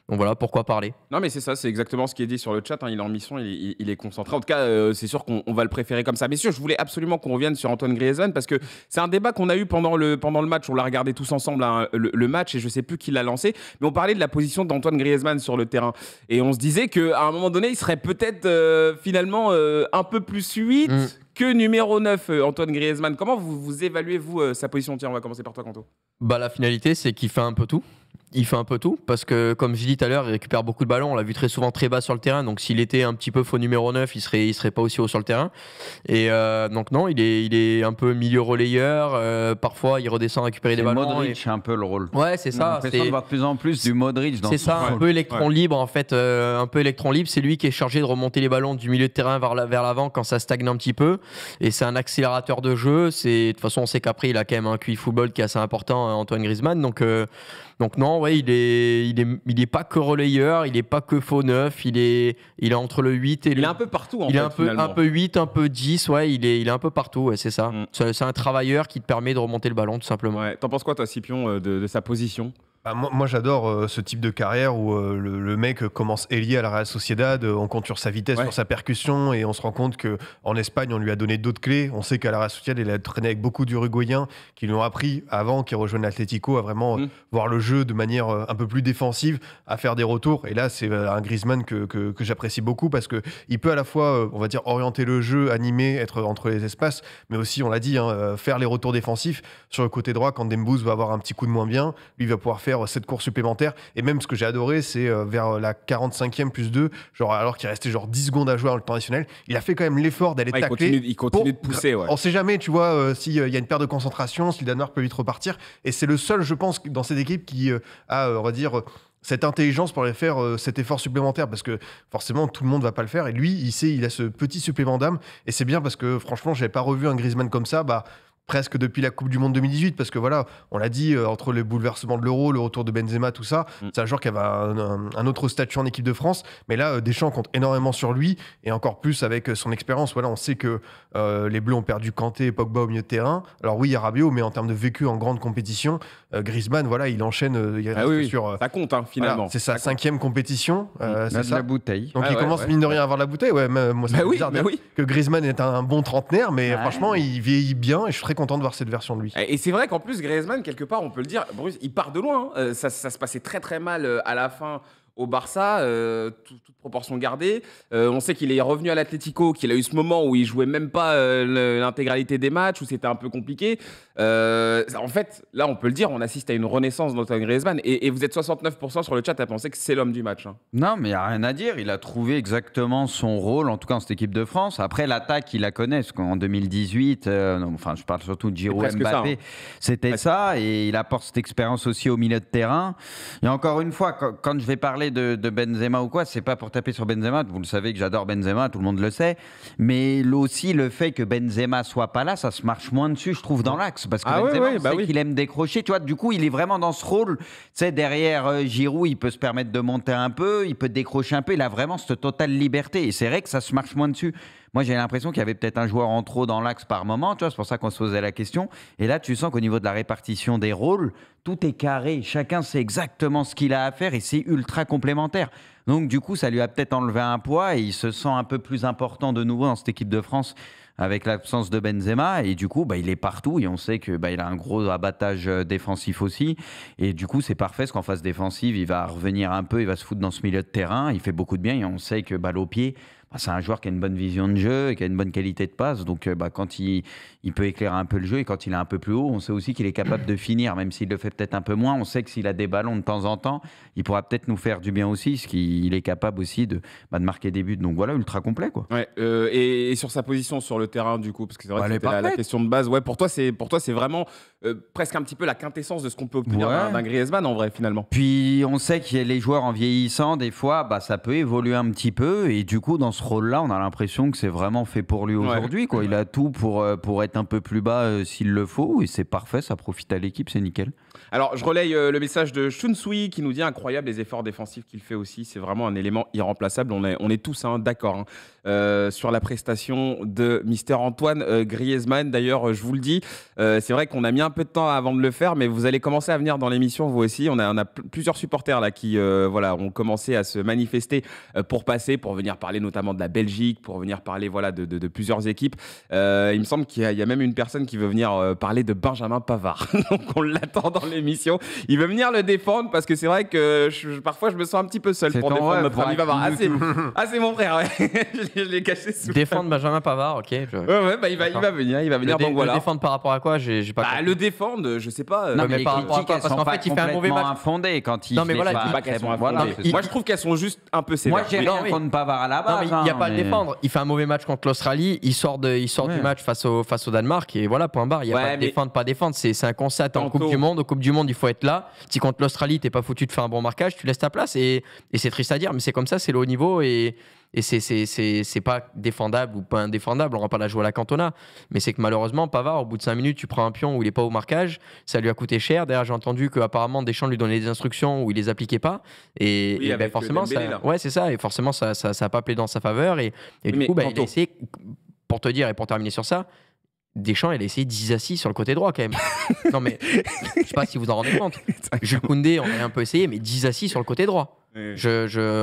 voilà, pourquoi parler? Non, mais c'est ça, c'est exactement ce qui est dit sur le chat. Il est en mission, il est concentré. En tout cas, c'est sûr qu'on va le préférer comme ça. Messieurs, je voulais absolument qu'on revienne sur Antoine Griezmann parce que c'est un débat qu'on a eu pendant le match. On l'a regardé tous ensemble, le match, et je sais plus qui l'a lancé. Mais on parlait de la position d'Antoine Griezmann sur le terrain. Et on se disait qu'à un moment donné, il serait peut-être finalement un peu plus 8 que numéro 9, Antoine Griezmann. Comment vous évaluez, vous, sa position? Tiens, on va commencer par toi, Kanto. La finalité, c'est qu'il fait un peu tout. Il fait un peu tout parce que, comme je dis tout à l'heure, il récupère beaucoup de ballons. On l'a vu très souvent très bas sur le terrain. Donc, s'il était un petit peu faux numéro 9, il serait pas aussi haut sur le terrain. Et donc, non, il est un peu milieu relayeur. Parfois, il redescend récupérer des ballons. Modric, un peu le rôle. Ouais, c'est ça. On a l'impression de voir de plus en plus du Modric dans c'est ça, un peu électron libre en fait. Un peu électron libre, c'est lui qui est chargé de remonter les ballons du milieu de terrain vers l'avant quand ça stagne un petit peu. Et c'est un accélérateur de jeu. De toute façon, on sait qu'après, il a quand même un QI football qui est assez important, Antoine Griezmann. Donc non, ouais, il est pas que relayeur, il est pas que faux neuf, il est entre le 8 et il est un peu partout en fait. Il est un peu 8, un peu 10, ouais, il est un peu partout, ouais, c'est ça. C'est un travailleur qui te permet de remonter le ballon tout simplement. Ouais, t'en penses quoi toi, Scipion, de sa position? Moi j'adore ce type de carrière où le mec commence ailier à la Real Sociedad, on compte sur sa vitesse, sur sa percussion, et on se rend compte qu'en Espagne on lui a donné d'autres clés. On sait qu'à la Real Sociedad il a traîné avec beaucoup d'Uruguayens qui lui ont appris avant qu'il rejoigne l'Atlético à vraiment voir le jeu de manière un peu plus défensive, à faire des retours. Et là c'est un Griezmann que j'apprécie beaucoup parce qu'il peut à la fois on va dire orienter le jeu, animer, être entre les espaces, mais aussi on l'a dit faire les retours défensifs sur le côté droit quand Dembouz va avoir un petit coup de moins bien, lui va pouvoir faire faire cette course supplémentaire. Et même ce que j'ai adoré, c'est vers la 45e plus 2, genre, alors qu'il restait genre 10 secondes à jouer dans le temps additionnel, il a fait quand même l'effort d'aller tacler. Il continue de pousser. Ouais. On sait jamais, tu vois, s'il y a une perte de concentration, si le Danemark peut vite repartir. Et c'est le seul, je pense, dans cette équipe qui a, on va dire, cette intelligence pour aller faire cet effort supplémentaire, parce que forcément tout le monde va pas le faire, et lui il a ce petit supplément d'âme, et c'est bien parce que franchement j'avais pas revu un Griezmann comme ça presque depuis la Coupe du Monde 2018, parce que voilà, on l'a dit, entre les bouleversements de l'Euro, le retour de Benzema, tout ça, c'est un joueur qui avait un autre statut en équipe de France, mais là, Deschamps compte énormément sur lui, et encore plus avec son expérience. Voilà, on sait que les Bleus ont perdu Kanté et Pogba au milieu de terrain. Alors oui, il y a Rabiot, mais en termes de vécu en grande compétition, Griezmann, voilà, il enchaîne. Sur, ça compte, finalement. Voilà, c'est sa 5e compétition. C'est ça. La bouteille. Donc il commence mine de rien à avoir la bouteille. Ouais, moi, ça me bizarre que Griezmann est un bon trentenaire, mais franchement, il vieillit bien, et je suis très content de voir cette version de lui. Et c'est vrai qu'en plus, Griezmann, quelque part, on peut le dire, Bruce, il part de loin. Ça se passait très très mal à la fin au Barça, toute proportion gardée. On sait qu'il est revenu à l'Atlético, qu'il a eu ce moment où il jouait même pas l'intégralité des matchs, où c'était un peu compliqué. En fait, là, on peut le dire, on assiste à une renaissance d'Antoine Griezmann. Et vous êtes 69% sur le chat à penser que c'est l'homme du match. Non, mais il n'y a rien à dire. Il a trouvé exactement son rôle, en tout cas en cette équipe de France. Après, l'attaque, il la connaît. Parce qu'en 2018, je parle surtout de Giroud, Mbappé, c'était ça. Et il apporte cette expérience aussi au milieu de terrain. Et encore une fois, quand je vais parler de Benzema ou quoi, c'est pas pour taper sur Benzema. Vous le savez que j'adore Benzema, tout le monde le sait. Mais aussi, le fait que Benzema soit pas là, ça se marche moins dessus, je trouve, dans l'axe. Parce que Benzema, on sait qu'il aime décrocher. Tu vois, du coup, il est vraiment dans ce rôle. Tu sais, derrière Giroud, il peut se permettre de monter un peu, il peut décrocher un peu. Il a vraiment cette totale liberté. Et c'est vrai que ça se marche moins dessus. Moi, j'ai l'impression qu'il y avait peut-être un joueur en trop dans l'axe par moment. Tu vois, c'est pour ça qu'on se posait la question. Et là, tu sens qu'au niveau de la répartition des rôles, tout est carré. Chacun sait exactement ce qu'il a à faire et c'est ultra complémentaire. Donc, du coup, ça lui a peut-être enlevé un poids et il se sent un peu plus important de nouveau dans cette équipe de France avec l'absence de Benzema. Et du coup, il est partout et on sait qu'il a un gros abattage défensif aussi. Et du coup, c'est parfait parce qu'en phase défensive, il va revenir un peu, il va se foutre dans ce milieu de terrain. Il fait beaucoup de bien et on sait que balle au pied, c'est un joueur qui a une bonne vision de jeu et qui a une bonne qualité de passe. Donc, quand il peut éclairer un peu le jeu et quand il est un peu plus haut, on sait aussi qu'il est capable de finir, même s'il le fait peut-être un peu moins. On sait que s'il a des ballons de temps en temps, il pourra peut-être nous faire du bien aussi, parce qu'il est capable aussi de marquer des buts. Donc voilà, ultra complet, quoi. Ouais, et sur sa position sur le terrain, du coup, parce que c'est vrai que c'était la question de base. Ouais, pour toi, c'est vraiment presque un petit peu la quintessence de ce qu'on peut obtenir d'un Griezmann, en vrai, finalement. Puis on sait qu'il y a les joueurs en vieillissant, des fois, ça peut évoluer un petit peu. Et du coup, dans ce rôle-là, on a l'impression que c'est vraiment fait pour lui aujourd'hui, quoi. Il a tout pour être un peu plus bas s'il le faut, et c'est parfait, ça profite à l'équipe, c'est nickel. Alors, je relaye le message de Shunsui qui nous dit incroyable les efforts défensifs qu'il fait aussi. C'est vraiment un élément irremplaçable. On est tous d'accord sur la prestation de Mister Antoine Griezmann. D'ailleurs, je vous le dis, c'est vrai qu'on a mis un peu de temps avant de le faire, mais vous allez commencer à venir dans l'émission, vous aussi. On a plusieurs supporters là qui ont commencé à se manifester pour passer, pour venir parler notamment de la Belgique, pour venir parler de plusieurs équipes. Il me semble qu'il y a même une personne qui veut venir parler de Benjamin Pavard. Donc on l'attend dans l'émission. Il veut venir le défendre parce que c'est vrai que parfois je me sens un petit peu seul pour défendre notre ami Pavard. C'est mon frère, ouais. je l'ai caché sous défendre Benjamin Pavard, ok. Il va venir. Donc voilà. Le défendre par rapport à quoi? J'ai pas le défendre, je sais pas. Non, mais par rapport à quoi? Parce qu'en fait, il fait un mauvais match. Infondées quand il. Non, mais voilà, je dis pas qu'elles sont infondées. Moi, je trouve qu'elles sont juste un peu sévères. Moi, j'ai rien contre Pavard à la base. Il n'y a pas à le défendre. Il fait un mauvais match contre l'Australie. Il sort du match face au Danemark. Et voilà, point barre. Il n'y a pas de défendre, pas défendre. C'est un constat en Coupe du Monde. Au Coupe du Monde, il faut être là. Si contre l'Australie, t'es pas foutu de faire un bon marquage, tu laisses ta place. Et c'est triste à dire, mais c'est comme ça, c'est le haut niveau. Et c'est pas défendable ou pas indéfendable. On va pas la jouer à la Cantona. Mais c'est que malheureusement, Pavard, au bout de 5 minutes, tu prends un pion où il est pas au marquage. Ça lui a coûté cher. D'ailleurs, j'ai entendu qu'apparemment, Deschamps lui donnait des instructions où il les appliquait pas. Et forcément, c'est ça. Et forcément, ça a pas plaidé dans sa faveur. Et du coup, il a essayé, pour te dire et pour terminer sur ça, Deschamps, il a essayé Disasi sur le côté droit quand même. Non mais, je sais pas si vous en rendez compte. Jules Koundé, on a un peu essayé, mais Disasi sur le côté droit. Oui.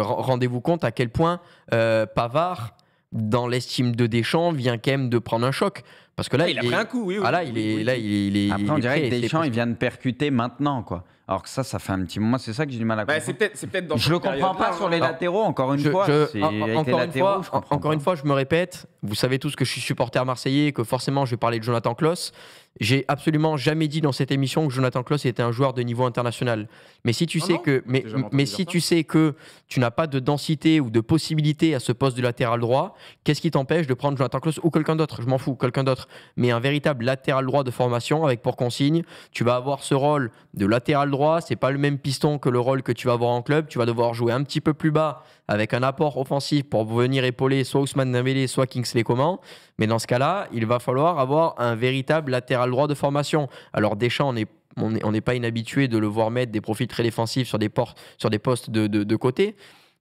Rendez-vous compte à quel point Pavard, dans l'estime de Deschamps, vient quand même de prendre un choc. Parce que là, il a pris un coup, oui. Ah là, il est. Après, on dirait prêt, que c'est Deschamps, prêt. il vient de percuter maintenant, quoi. Alors que ça fait un petit moment. C'est ça que j'ai du mal à comprendre. C'est peut-être dans Je le cette comprends pas période-là, sur les Alors, latéraux, encore une fois. C'est- avec les Encore une latéraux, fois, je comprends encore pas. une fois, je me répète, vous savez tous que je suis supporter marseillais et que forcément je vais parler de Jonathan Klaus. J'ai absolument jamais dit dans cette émission que Jonathan Klaus était un joueur de niveau international. Mais si tu Ah sais non que, J'ai jamais entendu mais dire si ça. tu sais que tu n'as pas de densité ou de possibilité à ce poste de latéral droit, qu'est-ce qui t'empêche de prendre Jonathan Klaus ou quelqu'un d'autre? Je m'en fous, quelqu'un d'autre. Mais un véritable latéral droit de formation avec pour consigne, tu vas avoir ce rôle de latéral droit. C'est pas le même piston que le rôle que tu vas avoir en club. Tu vas devoir jouer un petit peu plus bas avec un apport offensif pour venir épauler soit Ousmane Dembélé, soit Kingsley Coman. Mais dans ce cas-là, il va falloir avoir un véritable latéral droit de formation. Alors Deschamps, on n'est pas inhabitué de le voir mettre des profils très défensifs sur des postes de côté.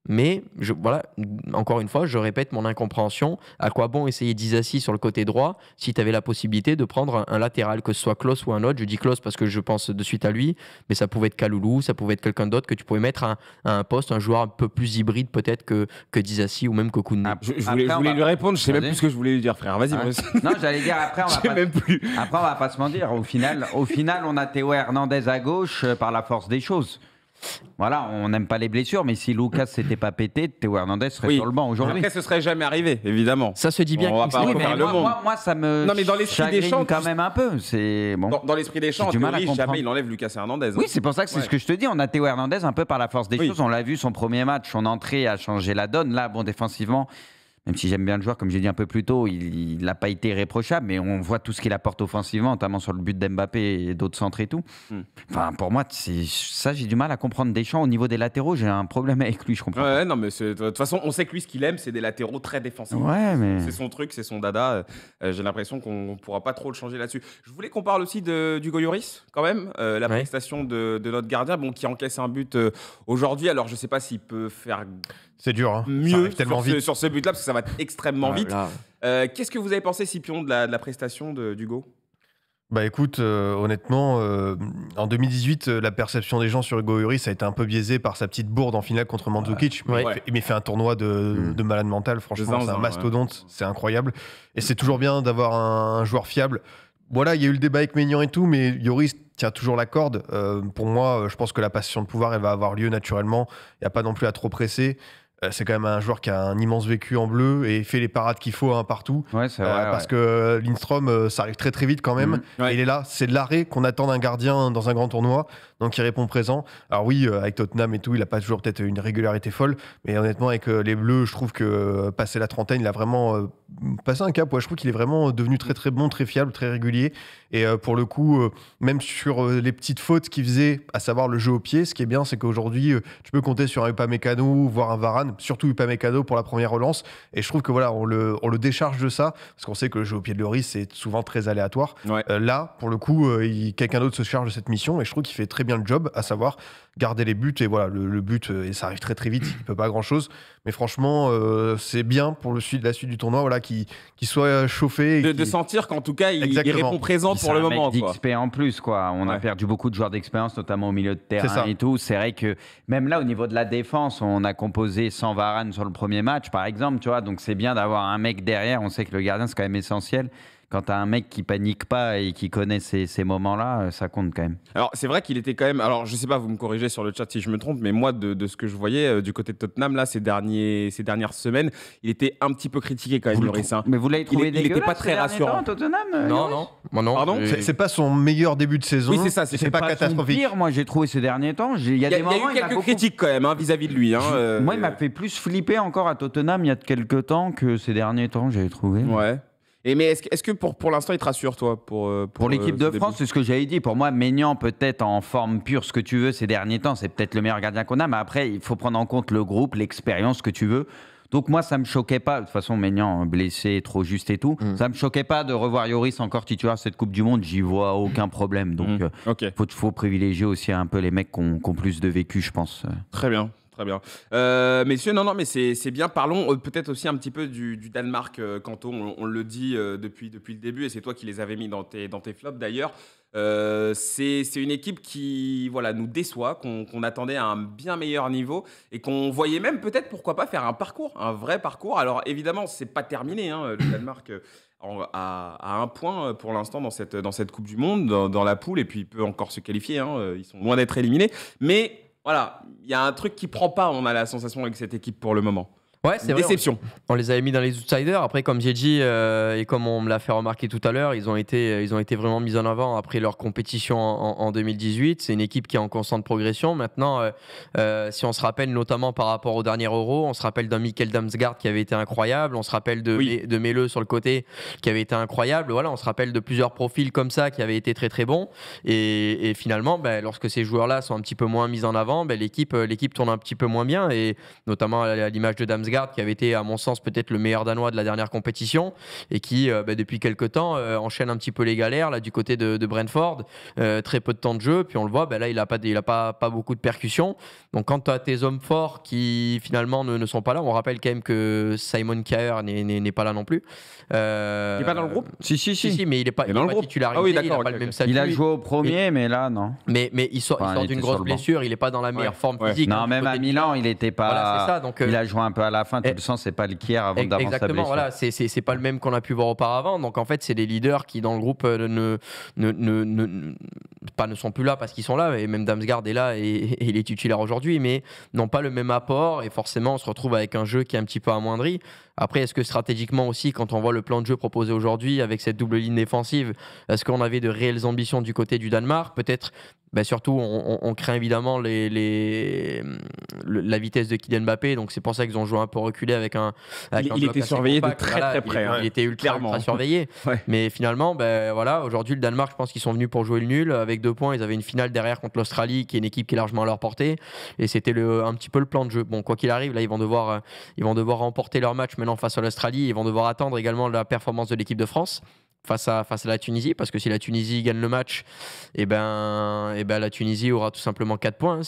Mais voilà, encore une fois, je répète mon incompréhension. À quoi bon essayer Disasi sur le côté droit si tu avais la possibilité de prendre un latéral, que ce soit Klaus ou un autre? Je dis Klaus parce que je pense de suite à lui, mais ça pouvait être Kaloulou, ça pouvait être quelqu'un d'autre que tu pouvais mettre à un poste, un joueur un peu plus hybride peut-être que Disasi ou même que Koundé. Je Après, on voulais va- lui répondre, je sais même Vas-y. plus ce que je voulais lui dire, frère. Vas-y, Hein Maurice. Non, j'allais dire après, Je sais même plus. Après, on va pas se mentir. Au final, on a Théo Hernandez à gauche par la force des choses. Voilà, on n'aime pas les blessures, mais si Lucas s'était pas pété, Théo Hernandez serait Oui. sur le banc aujourd'hui. Après, ce serait jamais arrivé, évidemment. Ça se dit bien. On va Kingsley pas Oui, Coman. refaire mais le monde. moi, ça me Non, mais dans l'esprit des chagrine champs, quand même un peu. C'est bon. Dans l'esprit des champs, en J'ai du mal à théorie, comprendre. jamais il enlève Lucas Hernandez. Oui, c'est pour ça que c'est Ouais. ce que je te dis. On a Théo Hernandez un peu par la force des Oui. choses. On l'a vu, son premier match, son entrée a changé la donne. Là, bon, défensivement, même si j'aime bien le joueur, comme j'ai dit un peu plus tôt, il n'a pas été irréprochable, mais on voit tout ce qu'il apporte offensivement, notamment sur le but d'Mbappé et d'autres centres et tout. Enfin, pour moi, ça, j'ai du mal à comprendre Deschamps. Au niveau des latéraux, j'ai un problème avec lui, je comprends. Ouais, non, mais de toute façon, on sait que lui, ce qu'il aime, c'est des latéraux très défensifs. Ouais, mais. C'est son truc, c'est son dada. J'ai l'impression qu'on pourra pas trop le changer là-dessus. Je voulais qu'on parle aussi d'Hugo Lloris, quand même. La Ouais. prestation de notre gardien, bon, qui encaisse un but aujourd'hui. Alors, je sais pas s'il peut faire C'est dur, hein. Ça mieux arrive tellement vite. sur ce but-là, parce que ça va être extrêmement vite. Là, Qu'est-ce que vous avez pensé, Scipion, de la prestation d'Hugo? Bah écoute, honnêtement, en 2018, la perception des gens sur Hugo Lloris a été un peu biaisée par sa petite bourde en finale contre Mandzukic. Ouais. Mais il fait un tournoi de malade mental, franchement, c'est zinzin, un mastodonte, c'est incroyable. Et c'est toujours bien d'avoir un joueur fiable. Voilà, il y a eu le débat avec Maignan et tout, mais Lloris tient toujours la corde. Pour moi, je pense que la passation de pouvoir, elle va avoir lieu naturellement. Il n'y a pas non plus à trop presser. C'est quand même un joueur qui a un immense vécu en bleu et il fait les parades qu'il faut partout. Ouais, c'est vrai. Parce que Lindstrom, ça arrive très très vite quand même. Ouais. Et il est là, c'est de l'arrêt qu'on attend d'un gardien dans un grand tournoi. Donc il répond présent. Alors oui, avec Tottenham et tout, il n'a pas toujours peut-être une régularité folle. Mais honnêtement, avec les Bleus, je trouve que passé la trentaine, il a vraiment passé un cap. Ouais, je trouve qu'il est vraiment devenu très très bon, très fiable, très régulier. Et pour le coup, même sur les petites fautes qu'il faisait, à savoir le jeu au pied, ce qui est bien, c'est qu'aujourd'hui, tu peux compter sur un Upamecano, voire un Varane, surtout Upamecano pour la première relance. Et je trouve que voilà, on le décharge de ça, parce qu'on sait que le jeu au pied de Lloris, c'est souvent très aléatoire. Ouais. Là, pour le coup, quelqu'un d'autre se charge de cette mission, et je trouve qu'il fait très bien le job, à savoir garder les buts. Et voilà, le but, et ça arrive très très vite, il peut pas grand-chose. Mais franchement, c'est bien pour la suite du tournoi, voilà, qu'il soit chauffé. Et De sentir qu'en tout cas, il Exactement. répond présent Puis pour c'est le un moment. mec Quoi. d'XP en plus, quoi. On a Ouais. perdu beaucoup de joueurs d'expérience, notamment au milieu de terrain ça. et tout. C'est vrai que même là, au niveau de la défense, on a composé sans Varane sur le premier match, par exemple, tu vois. Donc c'est bien d'avoir un mec derrière. On sait que le gardien, c'est quand même essentiel. Quand tu as un mec qui panique pas et qui connaît ces moments-là, ça compte quand même. Alors, c'est vrai qu'il était quand même. Alors, je sais pas, vous me corrigez sur le chat si je me trompe, mais moi, de ce que je voyais du côté de Tottenham, là, ces dernières semaines, il était un petit peu critiqué quand même, Lloris. Hein. Mais vous l'avez trouvé il était dégueulasse pas très ces derniers rassurant. temps, Tottenham, non, Lloris non, moi non. Pardon c'est pas son meilleur début de saison. Oui, c'est ça, C'est pas son catastrophique. pire, moi, j'ai trouvé ces derniers temps. Il y a Il y a, des il y a moments, eu il m'a quelques beaucoup- critiques quand même vis-à-vis de lui. Hein, Moi, il m'a fait plus flipper encore à Tottenham il y a quelques temps que ces derniers temps, j'avais trouvé. Ouais. Et mais est-ce que pour l'instant, il te rassure, toi Pour l'équipe de ce France, c'est ce que j'avais dit. Pour moi, Maignan, peut-être en forme pure, ce que tu veux, ces derniers temps, c'est peut-être le meilleur gardien qu'on a. Mais après, il faut prendre en compte le groupe, l'expérience que tu veux. Donc moi, ça me choquait pas. De toute façon, Maignan, blessé, trop juste et tout. Ça me choquait pas de revoir Lloris encore titulaire cette Coupe du Monde. J'y vois aucun problème. Donc, Ok, faut privilégier aussi un peu les mecs qui ont plus de vécu, je pense. très bien. Très bien. Messieurs, non, mais c'est bien. Parlons peut-être aussi un petit peu du Danemark, Kanto. On le dit depuis le début, et c'est toi qui les avais mis dans tes flops d'ailleurs. C'est une équipe qui nous déçoit, qu'on attendait à un bien meilleur niveau et qu'on voyait même peut-être, pourquoi pas, faire un vrai parcours. Alors évidemment, c'est pas terminé, hein, le Danemark à un point pour l'instant dans cette Coupe du Monde, dans la poule, et puis il peut encore se qualifier, hein, ils sont loin d'être éliminés. Mais voilà, il y a un truc qui prend pas, on a la sensation avec cette équipe pour le moment. Ouais, c'est déception. Vrai, on les avait mis dans les outsiders. Après, comme j'ai dit, et comme on me l'a fait remarquer tout à l'heure, ils ont été vraiment mis en avant après leur compétition en 2018. C'est une équipe qui est en constante progression. Maintenant, si on se rappelle notamment par rapport au dernier Euro, on se rappelle d'un Mikkel Damsgaard qui avait été incroyable. On se rappelle de Melleux sur le côté qui avait été incroyable. Voilà, on se rappelle de plusieurs profils comme ça qui avaient été très très bons. Et finalement, lorsque ces joueurs-là sont un petit peu moins mis en avant, l'équipe tourne un petit peu moins bien. Et notamment à l'image de Damsgaard, qui avait été à mon sens peut-être le meilleur Danois de la dernière compétition et qui depuis quelques temps enchaîne un petit peu les galères là, du côté de Brentford, très peu de temps de jeu, puis on le voit, là il a pas beaucoup de percussions. Donc quand tu as tes hommes forts qui finalement ne sont pas là, on rappelle quand même que Simon Kjaer n'est pas là non plus. Il n'est pas dans le groupe ? Si, mais il n'est pas titularisé. Ah oui, d'accord, il n'a pas le même statut. Il a joué au premier, mais là non. Mais il sort d'une grosse blessure, il n'est pas dans la meilleure forme physique. Non, même à Milan, il n'était pas. Voilà, c'est ça, donc, il a joué un peu à la fin, tu le sens, c'est pas le Kier avant d'avant sa blessure. Exactement, voilà, c'est pas le même qu'on a pu voir auparavant. Donc en fait, c'est des leaders qui dans le groupe ne sont plus là parce qu'ils sont là, et même Damsgaard est là et il est titulaire aujourd'hui, mais n'ont pas le même apport, et forcément on se retrouve avec un jeu qui est un petit peu amoindri. Après, est-ce que stratégiquement aussi, quand on voit le plan de jeu proposé aujourd'hui avec cette double ligne défensive, est-ce qu'on avait de réelles ambitions du côté du Danemark ? Peut-être. Surtout, on craint évidemment la vitesse de Kylian Mbappé, donc c'est pour ça qu'ils ont joué un peu reculé avec un. Il était surveillé de très près. Il était ultra surveillé. Ouais. Mais finalement, aujourd'hui, le Danemark, je pense qu'ils sont venus pour jouer le nul. Avec 2 points, ils avaient une finale derrière contre l'Australie, qui est une équipe qui est largement à leur portée. Et c'était un petit peu le plan de jeu. Bon, quoi qu'il arrive, là, ils vont devoir remporter leur match maintenant face à l'Australie. Ils vont devoir attendre également la performance de l'équipe de France face à la Tunisie, parce que si la Tunisie gagne le match, la Tunisie aura tout simplement 4 points.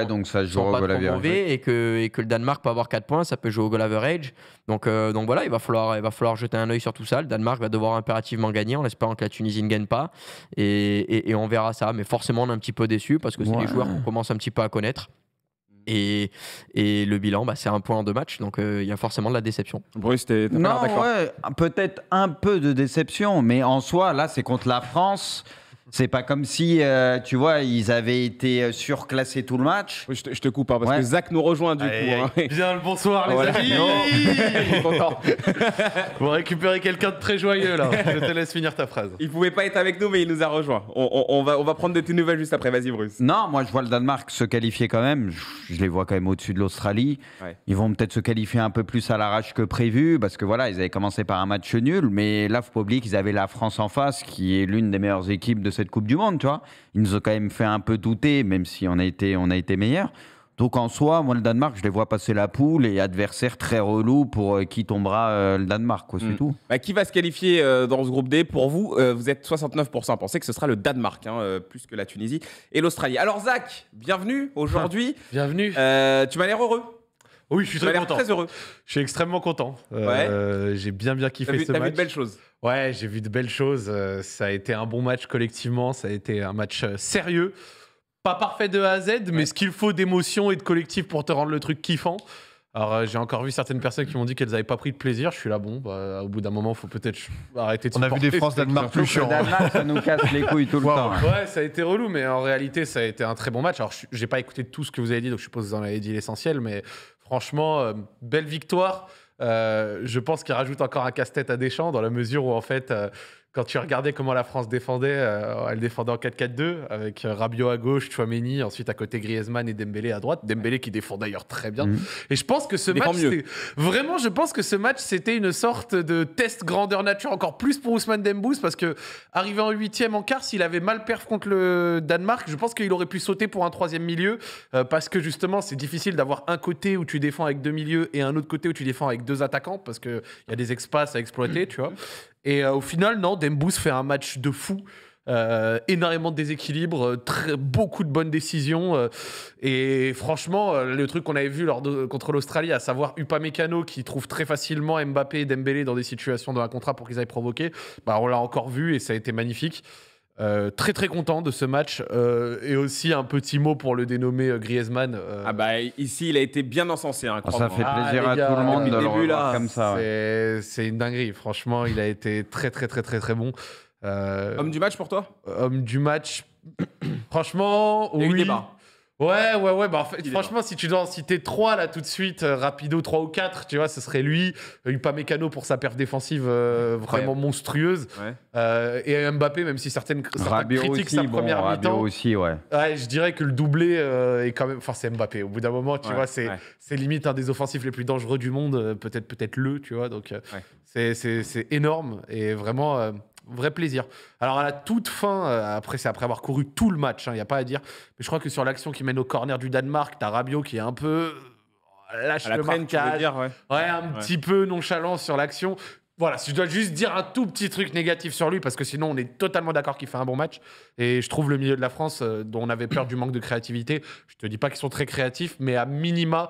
Donc ça joue au goal average. Et que le Danemark peut avoir 4 points, ça peut jouer au goal average. Donc voilà, il va falloir jeter un œil sur tout ça. Le Danemark va devoir impérativement gagner en espérant que la Tunisie ne gagne pas. Et on verra ça. Mais forcément, on est un petit peu déçus parce que c'est des joueurs qu'on commence un petit peu à connaître. Et le bilan, c'est 1 point en 2 matchs, donc il y a forcément de la déception. Bruce, t'es pas d'accord ? Peut-être un peu de déception, mais en soi, là, c'est contre la France. C'est pas comme si, tu vois, ils avaient été surclassés tout le match. Oui, je te coupe, parce que Zach nous rejoint du coup. Bien le bonsoir, les amis. Il est content. Vous récupérez quelqu'un de très joyeux, là. Je te laisse finir ta phrase. Il pouvait pas être avec nous, mais il nous a rejoint. On va prendre de tes nouvelles juste après. Vas-y, Bruce. Non, moi, je vois le Danemark se qualifier quand même. Je les vois quand même au-dessus de l'Australie. Ouais. Ils vont peut-être se qualifier un peu plus à l'arrache que prévu, parce que voilà, ils avaient commencé par un match nul, mais là, faut pas oublier qu'ils avaient la France en face, qui est l'une des meilleures équipes de cette Coupe du Monde, tu vois. Ils nous ont quand même fait un peu douter, même si on a été meilleurs. Donc en soi, moi le Danemark, je les vois passer la poule et adversaire très relou pour qui tombera le Danemark, quoi, c'est tout. Qui va se qualifier dans ce groupe D pour vous vous êtes 69% à penser que ce sera le Danemark, plus que la Tunisie et l'Australie. Alors Zach, bienvenue aujourd'hui. Bienvenue. Tu m'as l'air heureux. Oui, je suis très content. Très heureux. Je suis extrêmement content. J'ai bien kiffé ce match. T'as vu de belles choses. Ouais, j'ai vu de belles choses. Ça a été un bon match collectivement. Ça a été un match sérieux. Pas parfait de A à Z, mais ce qu'il faut d'émotion et de collectif pour te rendre le truc kiffant. Alors, j'ai encore vu certaines personnes qui m'ont dit qu'elles n'avaient pas pris de plaisir. Je suis là, au bout d'un moment, il faut peut-être arrêter de On a vu des France-Danemark plus chiants. Le Danemark, ça nous casse les couilles tout le temps. Ouais, ça a été relou, mais en réalité, ça a été un très bon match. Alors, j'ai pas écouté tout ce que vous avez dit, donc je suppose que vous en avez dit l'essentiel, mais franchement, belle victoire. Je pense qu'il rajoute encore un casse-tête à Deschamps, dans la mesure où, en fait, quand tu regardais comment la France défendait, elle défendait en 4-4-2 avec Rabiot à gauche, Tchouaméni, ensuite à côté Griezmann et Dembélé à droite. Dembélé qui défend d'ailleurs très bien. Et je pense que ce match, c'était une sorte de test grandeur nature encore plus pour Ousmane Dembélé, parce que arrivé en 8e en quart, s'il avait mal perf contre le Danemark, je pense qu'il aurait pu sauter pour un 3e milieu, parce que justement c'est difficile d'avoir un côté où tu défends avec 2 milieux et un autre côté où tu défends avec 2 attaquants, parce qu'il y a des espaces à exploiter, tu vois. Et au final, non, Dembélé fait un match de fou. énormément de déséquilibre, beaucoup de bonnes décisions. Et franchement, le truc qu'on avait vu contre l'Australie, à savoir Upamecano qui trouve très facilement Mbappé et Dembélé dans des situations dans un contrat pour qu'ils aillent provoquer, bah, on l'a encore vu et ça a été magnifique. Très très content de ce match et aussi un petit mot pour le dénommé Griezmann. Ah bah ici il a été bien encensé. Hein, ça fait plaisir à gars, tout le monde depuis de le le début, revoir là, comme ça. Ouais. C'est une dinguerie. Franchement, il a été très très très très très bon. Homme du match pour toi? Homme du match. Franchement, Il y a eu oui. débat. Ouais. Bah, en fait, franchement, si tu dois en citer 3 là tout de suite, rapido 3 ou 4, tu vois, ce serait lui. Upamecano pour sa perf défensive vraiment monstrueuse. Ouais. Et Mbappé, même si certains critiquent aussi, sa première Rabiot mi-temps. aussi, ouais. Ouais, je dirais que le doublé est quand même. Enfin, c'est Mbappé. Au bout d'un moment, tu vois, c'est limite un des offensifs les plus dangereux du monde. Peut-être le, tu vois. Donc, c'est énorme et vraiment. Vrai plaisir. Alors à la toute fin, après avoir couru tout le match, il n'y a pas à dire, mais je crois que sur l'action qui mène au corner du Danemark, t'as Rabiot qui est un peu lâche le marquage, un petit peu nonchalant sur l'action. Voilà, si je dois juste dire un tout petit truc négatif sur lui, parce que sinon on est totalement d'accord qu'il fait un bon match. Et je trouve le milieu de la France, dont on avait peur du manque de créativité, je te dis pas qu'ils sont très créatifs, mais à minima,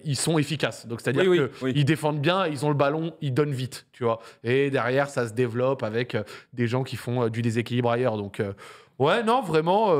ils sont efficaces. Donc c'est-à-dire qu'ils défendent bien, ils ont le ballon, ils donnent vite, tu vois. Et derrière, ça se développe avec des gens qui font du déséquilibre ailleurs. Donc ouais, non, vraiment,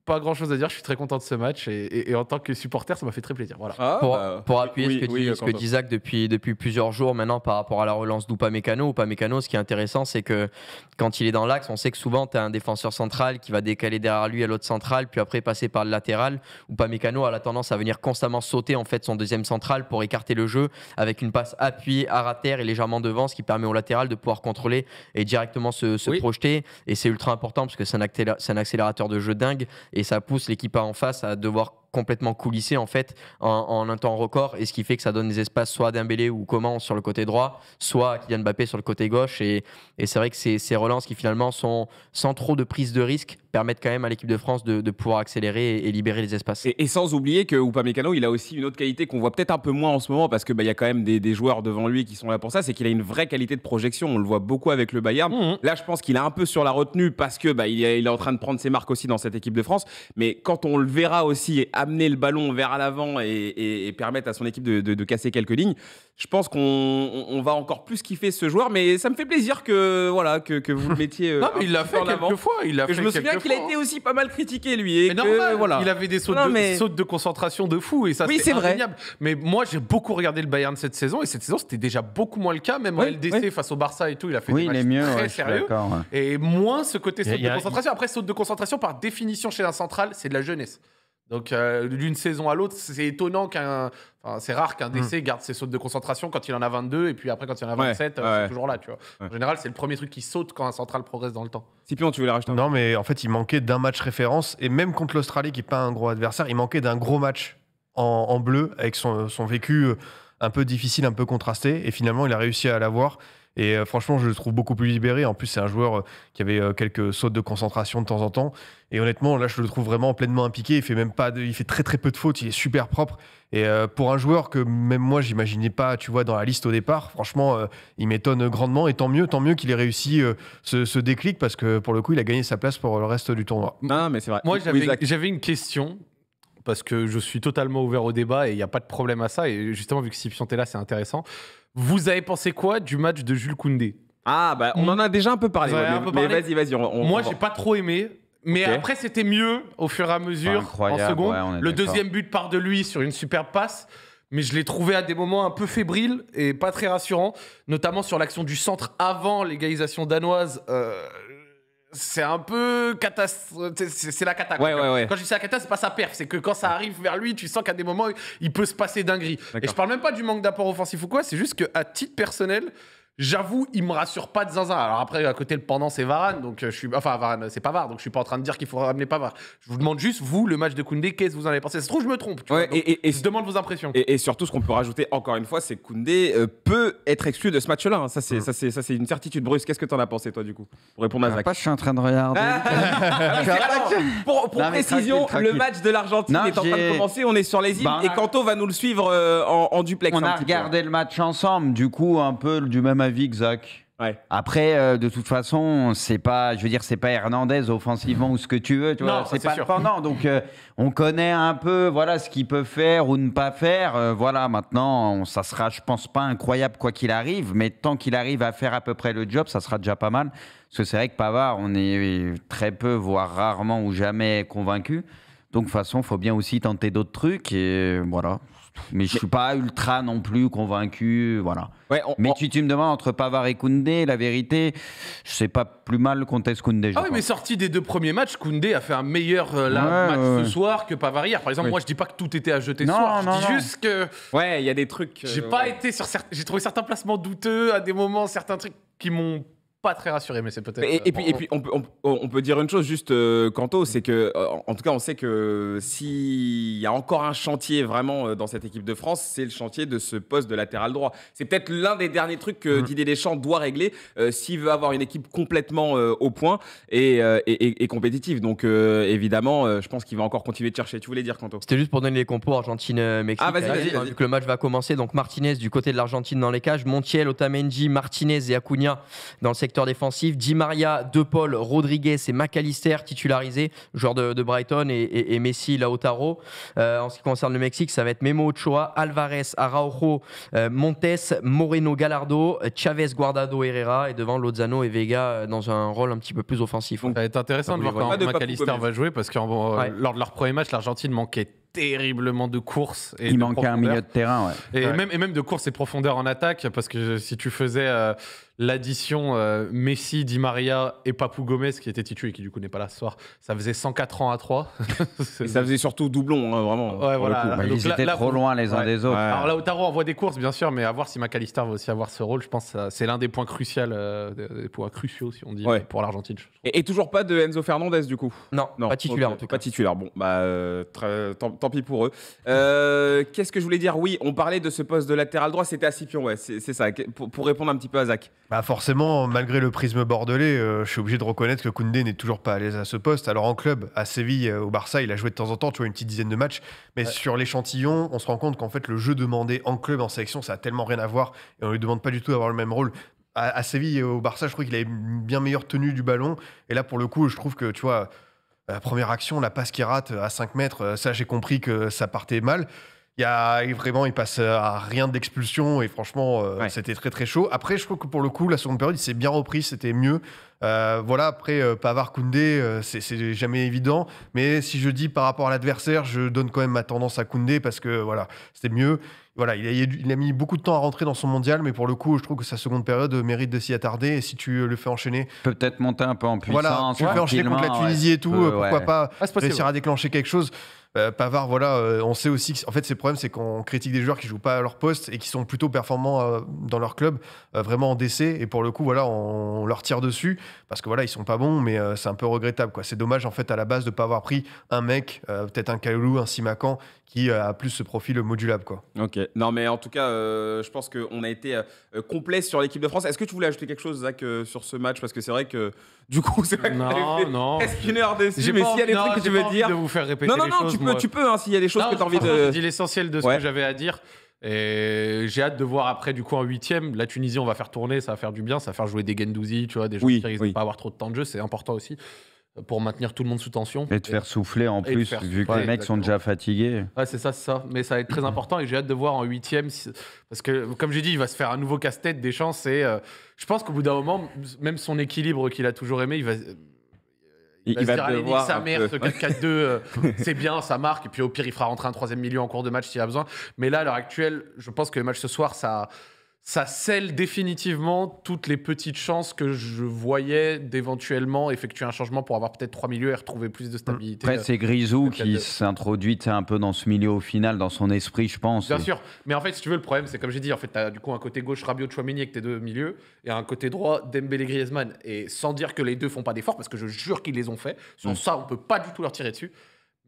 pas grand-chose à dire. Je suis très content de ce match et en tant que supporter, ça m'a fait très plaisir. Voilà. Pour appuyer ce que dit Zach depuis plusieurs jours maintenant par rapport à la relance d'Upamecano. Upamecano, ce qui est intéressant, c'est que quand il est dans l'axe, on sait que souvent, tu as un défenseur central qui va décaler derrière lui à l'autre central, puis après passer par le latéral. Upamecano a la tendance à venir constamment sauter en fait son deuxième central pour écarter le jeu avec une passe appuyée à ras terre et légèrement devant, ce qui permet au latéral de pouvoir contrôler et directement se projeter. Et c'est ultra important parce que c'est un accélérateur de jeu dingue et ça pousse l'équipe en face à devoir complètement coulisser en fait en un temps record, et ce qui fait que ça donne des espaces soit à Dembélé ou Coman sur le côté droit, soit à Kylian Mbappé sur le côté gauche, et c'est vrai que ces relances qui finalement sont sans trop de prise de risque permettent quand même à l'équipe de France de pouvoir accélérer et libérer les espaces. Et sans oublier que Upamecano, il a aussi une autre qualité qu'on voit peut-être un peu moins en ce moment, parce que y a quand même des joueurs devant lui qui sont là pour ça, c'est qu'il a une vraie qualité de projection. On le voit beaucoup avec le Bayern. Là, je pense qu'il est un peu sur la retenue parce que il est en train de prendre ses marques aussi dans cette équipe de France. Mais quand on le verra aussi amener le ballon vers l'avant et permettre à son équipe de casser quelques lignes, je pense qu'on va encore plus kiffer ce joueur. Mais ça me fait plaisir que vous le mettiez. Non, mais il l'a fait quelques fois. Je me souviens qu'il a été aussi pas mal critiqué, lui. Mais normal, il avait des sautes de concentration de fou, et ça, c'est indéniable. Mais moi, j'ai beaucoup regardé le Bayern cette saison, et cette saison, c'était déjà beaucoup moins le cas. Même en LDC face au Barça et tout, il a fait des matchs très sérieux. Et moins ce côté saute de concentration. Après, saute de concentration, par définition, chez un central, c'est de la jeunesse. Donc, d'une saison à l'autre, c'est étonnant c'est rare qu'un DC garde ses sautes de concentration quand il en a 22, et puis après, quand il en a 27, c'est toujours là, tu vois. En général, c'est le premier truc qui saute quand un central progresse dans le temps. Scipion, tu voulais rajouter Non, mais en fait, il manquait d'un match référence, et même contre l'Australie, qui n'est pas un gros adversaire, il manquait d'un gros match en bleu, avec son vécu un peu difficile, un peu contrasté, et finalement, il a réussi à l'avoir. Et franchement, je le trouve beaucoup plus libéré. En plus, c'est un joueur qui avait quelques sautes de concentration de temps en temps. Et honnêtement, là, je le trouve vraiment pleinement impliqué. Il fait très très peu de fautes. Il est super propre. Et pour un joueur que même moi, j'imaginais pas, tu vois, dans la liste au départ, franchement, il m'étonne grandement. Et tant mieux qu'il ait réussi ce déclic, parce que pour le coup, il a gagné sa place pour le reste du tournoi. Non, mais c'est vrai. Moi, j'avais une question, parce que je suis totalement ouvert au débat et il n'y a pas de problème à ça. Et justement, vu que Scipion est là, c'est intéressant. Vous avez pensé quoi du match de Jules Koundé? On en a déjà un peu parlé. Mais vas-y. Moi, j'ai pas trop aimé. Mais après, c'était mieux au fur et à mesure, en seconde. Le deuxième but part de lui sur une superbe passe. Mais je l'ai trouvé à des moments un peu fébrile et pas très rassurant. Notamment sur l'action du centre avant l'égalisation danoise. C'est un peu c'est la cata. Quand je dis c'est la cata, c'est pas sa perf, c'est que quand ça arrive vers lui, tu sens qu'à des moments il peut se passer dinguerie. Et je parle même pas du manque d'apport offensif ou quoi, c'est juste qu'à titre personnel, j'avoue, il me rassure pas de zinzin. Alors après, à côté, le pendant, c'est Varane. Donc Varane, c'est Pavard. Donc je suis pas en train de dire qu'il faut ramener Pavard. Je vous demande juste, vous, le match de Koundé, qu'est-ce que vous en avez pensé? Ça se trouve, je me trompe. Je demande vos impressions. Et surtout, ce qu'on peut rajouter encore une fois, c'est que Koundé peut être exclu de ce match-là. Ça, c'est une certitude. Bruce, qu'est-ce que t'en as pensé, toi, du coup, pour répondre à Zach? Je suis en train de regarder. Pour précision, le match de l'Argentine est en train de commencer. On est sur les îles et Kanto va nous le suivre en duplex. On a regardé le match ensemble. Du coup, un peu du même avis que Zach. Ouais. Après, de toute façon, c'est pas Hernandez offensivement ou ce que tu veux. Tu vois, Non, c'est c'est pas sûr. le pendant. Donc, on connaît un peu, voilà, ce qu'il peut faire ou ne pas faire. Voilà, maintenant, ça sera, je pense pas incroyable quoi qu'il arrive, mais tant qu'il arrive à faire à peu près le job, ça sera déjà pas mal. Parce que c'est vrai que Pavard, on est très peu, voire rarement ou jamais convaincu. Donc, de toute façon, il faut bien aussi tenter d'autres trucs et voilà. Mais je suis pas ultra non plus convaincu, voilà. Ouais, Mais tu me demandes entre Pavard et Koundé, la vérité, je sais pas plus mal conteste Koundé. Ah oui, mais sorti des 2 premiers matchs, Koundé a fait un meilleur match ce soir que Pavard hier. Par exemple, Oui. moi, je dis pas que tout était à jeter ce Non, soir. non, Je dis non. juste que Ouais, il y a des trucs. j'ai pas été sur j'ai trouvé certains placements douteux à des moments, certains trucs qui m'ont pas très rassuré, mais c'est peut-être. Et puis on peut dire une chose juste, Kanto, c'est que, en tout cas, on sait que s'il y a encore un chantier vraiment dans cette équipe de France, c'est le chantier de ce poste de latéral droit. C'est peut-être l'un des derniers trucs que Didier Deschamps doit régler s'il veut avoir une équipe complètement au point et compétitive. Donc, évidemment, je pense qu'il va encore continuer de chercher. Tu voulais dire, Kanto? C'était juste pour donner les compos Argentine-Mexique. Ah, vas-y. Vu que le match va commencer, donc Martinez du côté de l'Argentine dans les cages, Montiel, Otamendi, Martinez et Acuna dans le secteur défensif, Di Maria, De Paul, Rodriguez et McAllister titularisés, joueurs de Brighton et Messi, Lautaro. En ce qui concerne le Mexique, ça va être Memo Ochoa, Alvarez, Araujo, Montes, Moreno, Gallardo, Chavez, Guardado, Herrera et devant Lozano et Vega dans un rôle un petit peu plus offensif. Ça va être intéressant de voir Pas de quand Papu McAllister Gomez. va jouer parce que lors de leur premier match, l'Argentine manquait terriblement de courses. Et Il de manquait un profondeur. milieu de terrain, ouais. Et même de course et de profondeur en attaque, parce que si tu faisais l'addition Messi, Di Maria et Papou Gomez, qui était titulaire et qui du coup n'est pas là ce soir, ça faisait 104 ans à 3. Et ça faisait surtout doublon, hein, vraiment. Ouais, pour le voilà. coup. Bah, Donc ils étaient trop loin les uns ouais. des autres. Ouais. Alors Lautaro envoie des courses, bien sûr, mais à voir si McAllister va aussi avoir ce rôle. Je pense que c'est l'un des points cruciaux, des points cruciaux, si on dit, Ouais. pour l'Argentine. Et toujours pas de Enzo Fernandez, du coup? Non, pas titulaire ok, en tout cas. Pas titulaire. Bon, bah, tant pis pour eux. Qu'est-ce que je voulais dire? Oui, on parlait de ce poste de latéral droit, c'était à Scipion, ouais, c'est ça. Pour répondre un petit peu à Zach. Bah forcément, malgré le prisme bordelais, je suis obligé de reconnaître que Koundé n'est toujours pas à l'aise à ce poste. Alors en club, à Séville, au Barça, il a joué de temps en temps, tu vois, une petite dizaine de matchs. Mais sur l'échantillon, on se rend compte qu'en fait, le jeu demandé en club, en sélection, ça a tellement rien à voir. Et on lui demande pas du tout d'avoir le même rôle. À Séville et au Barça, je trouve qu'il avait une bien meilleure tenue du ballon. Et là, pour le coup, je trouve que, tu vois, la première action, la passe qui rate à 5 mètres, ça, j'ai compris que ça partait mal. Il passe à rien d'expulsion et franchement, c'était très très chaud. Après, je trouve que pour le coup, la seconde période, il s'est bien repris, c'était mieux. Voilà, après, Pavard, Koundé, c'est jamais évident. Mais si je dis par rapport à l'adversaire, je donne quand même ma tendance à Koundé parce que voilà, c'était mieux. Voilà, il a mis beaucoup de temps à rentrer dans son mondial, mais pour le coup, je trouve que sa seconde période mérite de s'y attarder. Et si tu le fais enchaîner, Peut-être monter un peu en puissance. voilà, tu le fais enchaîner contre la Tunisie et tout, pourquoi pas Ah, c'est possible. réussir à déclencher quelque chose. Pavard, voilà, on sait aussi que, en fait, c'est le problème, c'est qu'on critique des joueurs qui jouent pas à leur poste et qui sont plutôt performants dans leur club, vraiment en décès. Et pour le coup, voilà, on leur tire dessus parce que voilà, ils sont pas bons, mais c'est un peu regrettable, quoi. C'est dommage en fait à la base de pas avoir pris un mec, peut-être un Kalulu, un Simakan, qui a plus ce profil modulable, quoi. Ok. Non, mais en tout cas, je pense qu'on a été complet sur l'équipe de France. Est-ce que tu voulais ajouter quelque chose, Zach, sur ce match? Parce que c'est vrai que, du coup, c'est vrai qu'on avait fait Non. presque une heure dessus. J'ai Mais pas s'il y a des envie- trucs que j'ai tu veux pas envie dire. de vous faire répéter Non, les choses, moi. tu peux, hein, s'il y a des choses Non, que tu as envie franchement, de. j'ai dit l'essentiel de ce Ouais. que j'avais à dire. Et j'ai hâte de voir après, du coup, en 8e, la Tunisie, on va faire tourner, ça va faire du bien, ça va faire jouer des Gendouzi, tu vois, des gens Oui, qui risquent oui. de pas avoir trop de temps de jeu, c'est important aussi pour maintenir tout le monde sous tension. Et te faire souffler en Et de plus, faire vu que souffler, les mecs sont déjà fatigués. Ouais, c'est ça, c'est ça. Mais ça va être très important et j'ai hâte de voir en 8e. Parce que, comme j'ai dit, il va se faire un nouveau casse-tête. Deschamps, je pense qu'au bout d'un moment, même son équilibre qu'il a toujours aimé, il va Il se va dire, allez, nique devoir sa un mère, peu. ce 4-4-2, c'est bien, ça marque. Et puis au pire, il fera rentrer un 3e milieu en cours de match s'il a besoin. Mais là, à l'heure actuelle, je pense que le match ce soir, ça scelle définitivement toutes les petites chances que je voyais d'éventuellement effectuer un changement pour avoir peut-être 3 milieux et retrouver plus de stabilité. Après, c'est Grisou le qui 4-2. s'introduit un peu dans ce milieu au final, dans son esprit, je pense. Bien sûr, mais en fait, si tu veux, le problème, c'est comme j'ai dit, en fait, t'as du coup un côté gauche Rabiot, Chouameni avec tes deux milieux, et un côté droit Dembélé, Griezmann. Et sans dire que les deux font pas d'efforts, parce que je jure qu'ils les ont fait. Sur ça, on peut pas du tout leur tirer dessus.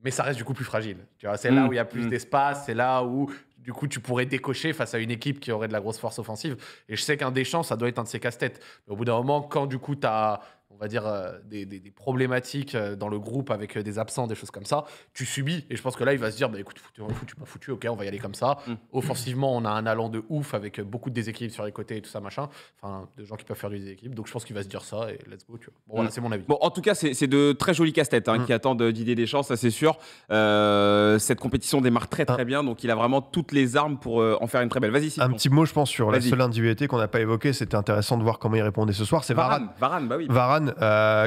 Mais ça reste du coup plus fragile. Tu vois, c'est là où il y a plus d'espace, c'est là où du coup tu pourrais décocher face à une équipe qui aurait de la grosse force offensive. Et je sais qu'un Deschamps, ça doit être un de ses casse-têtes. Mais au bout d'un moment, quand du coup t'as on va dire, des problématiques dans le groupe avec des absents, des choses comme ça, tu subis. Et je pense que là, il va se dire, bah, écoute, foutu, pas foutu, ok, on va y aller comme ça. Offensivement, on a un allant de ouf avec beaucoup de déséquilibres sur les côtés et tout ça, machin. Enfin, de gens qui peuvent faire du déséquilibre. Donc je pense qu'il va se dire ça et let's go, tu vois. Bon, voilà, c'est mon avis. Bon, en tout cas, c'est de très jolis casse-têtes qui attendent Didier Deschamps, ça c'est sûr. Cette compétition démarre très très bien, donc il a vraiment toutes les armes pour en faire une très belle. Vas-y, Simon. Un petit mot, je pense, sur la seule individualité qu'on n'a pas évoquée. C'était intéressant de voir comment il répondait ce soir. C'est Varane. Varane, bah oui. Varane,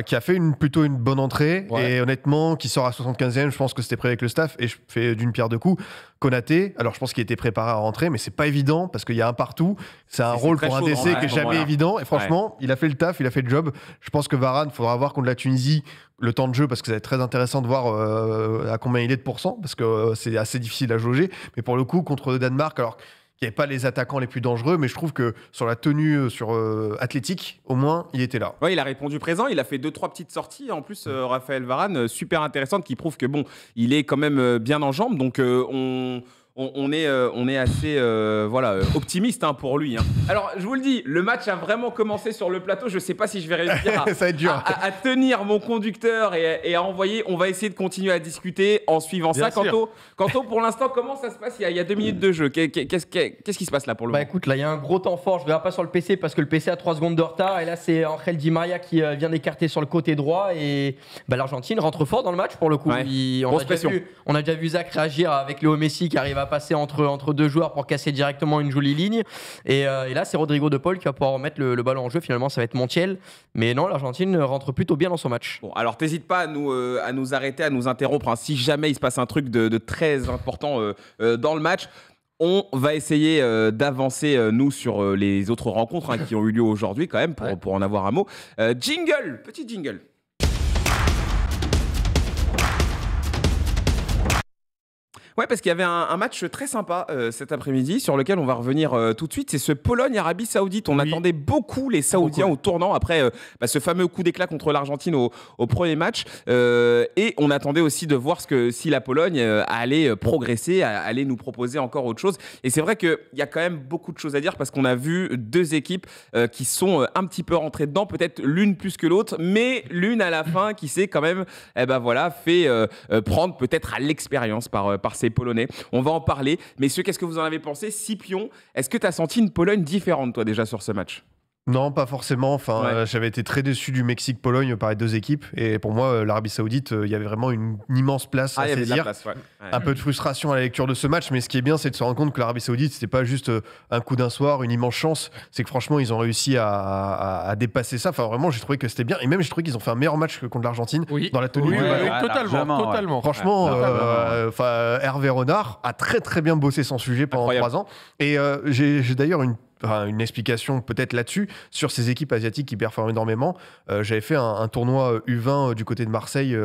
qui a fait plutôt une bonne entrée et honnêtement, qui sort à 75e. Je pense que c'était prêt avec le staff et je fais d'une pierre deux coups. Konaté, alors je pense qu'il était préparé à rentrer, mais c'est pas évident parce qu'il y a un partout. C'est un rôle pour un DC qui est jamais évident. Et franchement, il a fait le taf, il a fait le job. Je pense que Varane, il faudra voir contre la Tunisie le temps de jeu parce que ça va être très intéressant de voir à combien il est de pourcents parce que c'est assez difficile à jauger. Mais pour le coup, contre le Danemark, alors il n'y avait pas les attaquants les plus dangereux, mais je trouve que sur la tenue athlétique, au moins, il était là. Ouais, il a répondu présent, il a fait 2-3 petites sorties. En plus, Raphaël Varane, super intéressante, qui prouve que bon, il est quand même bien en jambes. Donc, on est assez optimiste pour lui. Alors, je vous le dis, le match a vraiment commencé sur le plateau. Je ne sais pas si je vais réussir ça va être dur. à tenir mon conducteur et à envoyer. On va essayer de continuer à discuter en suivant ça. Quanto, pour l'instant, comment ça se passe? Il y a 2 minutes de jeu. Qu'est-ce qui se passe là pour le moment? Écoute, là, il y a un gros temps fort. Je ne verrai pas sur le PC parce que le PC a 3 secondes de retard. Et là, c'est Angel Di Maria qui vient d'écarter sur le côté droit. Et l'Argentine rentre fort dans le match pour le coup. Ouais. On a déjà vu Zach réagir avec Léo Messi qui arrive à passer entre deux joueurs pour casser directement une jolie ligne. Et là, c'est Rodrigo de Paul qui va pouvoir remettre le ballon en jeu. Finalement, ça va être Montiel. Mais non, l'Argentine rentre plutôt bien dans son match. Bon, alors t'hésites pas à nous arrêter, à nous interrompre si jamais il se passe un truc de très important dans le match. On va essayer d'avancer, nous, sur les autres rencontres qui ont eu lieu aujourd'hui, quand même, pour en avoir un mot. Petit jingle. Ouais, parce qu'il y avait un match très sympa cet après-midi sur lequel on va revenir tout de suite. C'est ce Pologne-Arabie Saoudite. On attendait beaucoup les Saoudiens au tournant après ce fameux coup d'éclat contre l'Argentine au premier match. Et on attendait aussi de voir si la Pologne allait progresser, allait nous proposer encore autre chose. Et c'est vrai qu'il y a quand même beaucoup de choses à dire parce qu'on a vu 2 équipes qui sont un petit peu rentrées dedans, peut-être l'une plus que l'autre, mais l'une à la fin qui s'est quand même fait prendre peut-être à l'expérience par ces Polonais. On va en parler. Messieurs, qu'est-ce que vous en avez pensé? Scipion, est-ce que tu as senti une Pologne différente, toi, déjà, sur ce match? Non, pas forcément. J'avais été très déçu du Mexique-Pologne par les 2 équipes. Et pour moi, l'Arabie Saoudite, il y avait vraiment une immense place à saisir. Un peu de frustration à la lecture de ce match. Mais ce qui est bien, c'est de se rendre compte que l'Arabie Saoudite, c'était pas juste un coup d'un soir, une immense chance. C'est que franchement, ils ont réussi à dépasser ça. Enfin, vraiment, j'ai trouvé que c'était bien. Et même, j'ai trouvé qu'ils ont fait un meilleur match que contre l'Argentine dans la tenue du ballon. Totalement. Franchement, Hervé Renard a très très bien bossé son sujet pendant 3 ans. Et j'ai d'ailleurs une explication peut-être là-dessus, sur ces équipes asiatiques qui performent énormément. J'avais fait un tournoi U20 du côté de Marseille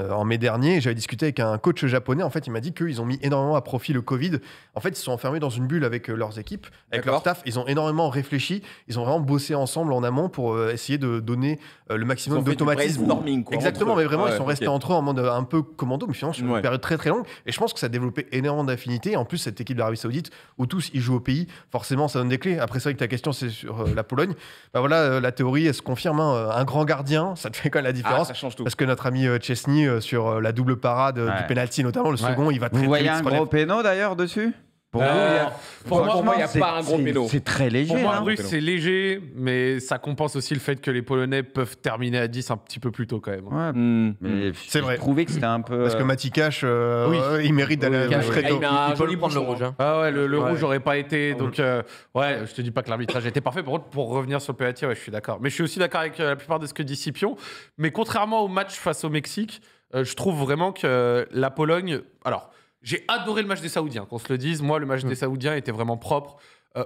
en mai dernier, et j'avais discuté avec un coach japonais. En fait, il m'a dit qu'ils ont mis énormément à profit le Covid. En fait, ils se sont enfermés dans une bulle avec leurs équipes, avec leur staff. Ils ont énormément réfléchi, ils ont vraiment bossé ensemble en amont pour essayer de donner le maximum d'automatisme. Exactement, mais vraiment, ils sont restés entre eux en mode un peu commando, mais finalement, sur une période très très longue. Et je pense que ça a développé énormément d'affinités. En plus, cette équipe d'Arabie Saoudite, où tous ils jouent au pays, forcément, ça donne des clés. Après, c'est vrai que ta question, c'est sur la Pologne. La théorie, elle se confirme. Un grand gardien, ça te fait quand même la différence. Ça change tout. Parce que notre ami Chesney, sur la double parade du penalty, notamment le second, il va très Vous voyez vite. un gros péno d'ailleurs dessus? Pour moi, il n'y a pas un gros péno. C'est très léger. Pour moi, c'est léger, mais ça compense aussi le fait que les Polonais peuvent terminer à 10 un petit peu plus d'eau quand même. Mais c'est vrai. Je trouvais que c'était un peu. Parce que Matikash, il mérite d'aller très tôt. Il peut lui prendre le rouge. Le rouge n'aurait pas été. Donc, je te dis pas que l'arbitrage était parfait. Par contre, pour revenir sur le penalty, je suis d'accord. Mais je suis aussi d'accord avec la plupart de ce que dit Scipion. Mais contrairement au match face au Mexique, je trouve vraiment que la Pologne. Alors. J'ai adoré le match des Saoudiens, qu'on se le dise. Moi, le match des Saoudiens était vraiment propre,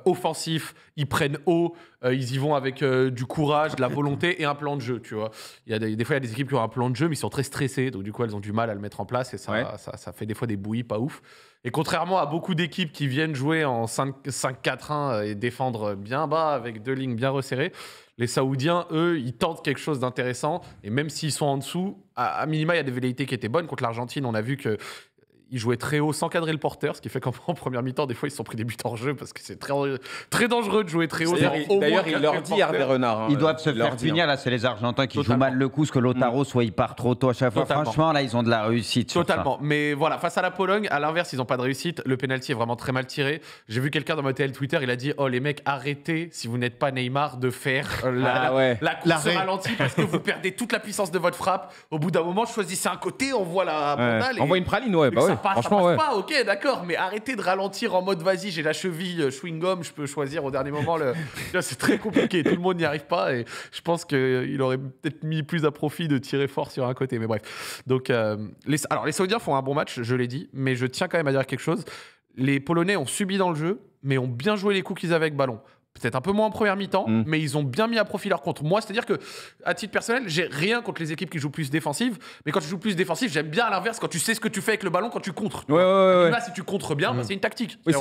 offensif. Ils prennent haut, ils y vont avec du courage, de la volonté et un plan de jeu, tu vois. Il y a des fois, il y a des équipes qui ont un plan de jeu, mais ils sont très stressés. Donc, du coup, elles ont du mal à le mettre en place et ça fait des fois des bouillies pas ouf. Et contrairement à beaucoup d'équipes qui viennent jouer en 5-4-1 et défendre bien bas avec 2 lignes bien resserrées, les Saoudiens, eux, ils tentent quelque chose d'intéressant. Et même s'ils sont en dessous, à minima, il y a des velléités qui étaient bonnes. Contre l'Argentine, on a vu que Ils jouaient très haut sans cadrer le porteur, ce qui fait qu'en première mi-temps, des fois, ils se sont pris des buts hors jeu parce que c'est très, très dangereux de jouer très haut. D'ailleurs, il leur dit Hervé Renard. Ils doivent se faire punir, là, c'est les Argentins qui jouent mal le coup, parce que Lautaro, soit il part trop tôt à chaque fois. Franchement, là, ils ont de la réussite. Totalement. Mais voilà, face à la Pologne, à l'inverse, ils n'ont pas de réussite. Le penalty est vraiment très mal tiré. J'ai vu quelqu'un dans ma TL Twitter, il a dit: oh, les mecs, arrêtez, si vous n'êtes pas Neymar, de faire la course ralentie parce que vous perdez toute la puissance de votre frappe. Au bout d'un moment, choisissez un côté, on voit la bandale. On voit une praline, ouais. Bah ça ouais. passe, Franchement, ça passe pas, ok, d'accord, mais arrêtez de ralentir en mode vas-y, j'ai la cheville chewing-gum, je peux choisir au dernier moment. Là, c'est très compliqué, tout le monde n'y arrive pas et je pense qu'il aurait peut-être mis plus à profit de tirer fort sur un côté, mais bref. Donc, les Saoudiens font un bon match, je l'ai dit, mais je tiens quand même à dire quelque chose. Les Polonais ont subi dans le jeu, mais ont bien joué les coups qu'ils avaient avec ballon. Peut-être un peu moins en première mi-temps, mais ils ont bien mis à profit leur contre. Moi, c'est-à-dire que, à titre personnel, j'ai rien contre les équipes qui jouent plus défensives, mais quand tu joues plus défensif, j'aime bien à l'inverse quand tu sais ce que tu fais avec le ballon quand tu contres. Ouais. Là, si tu contres bien, c'est une tactique. Oui,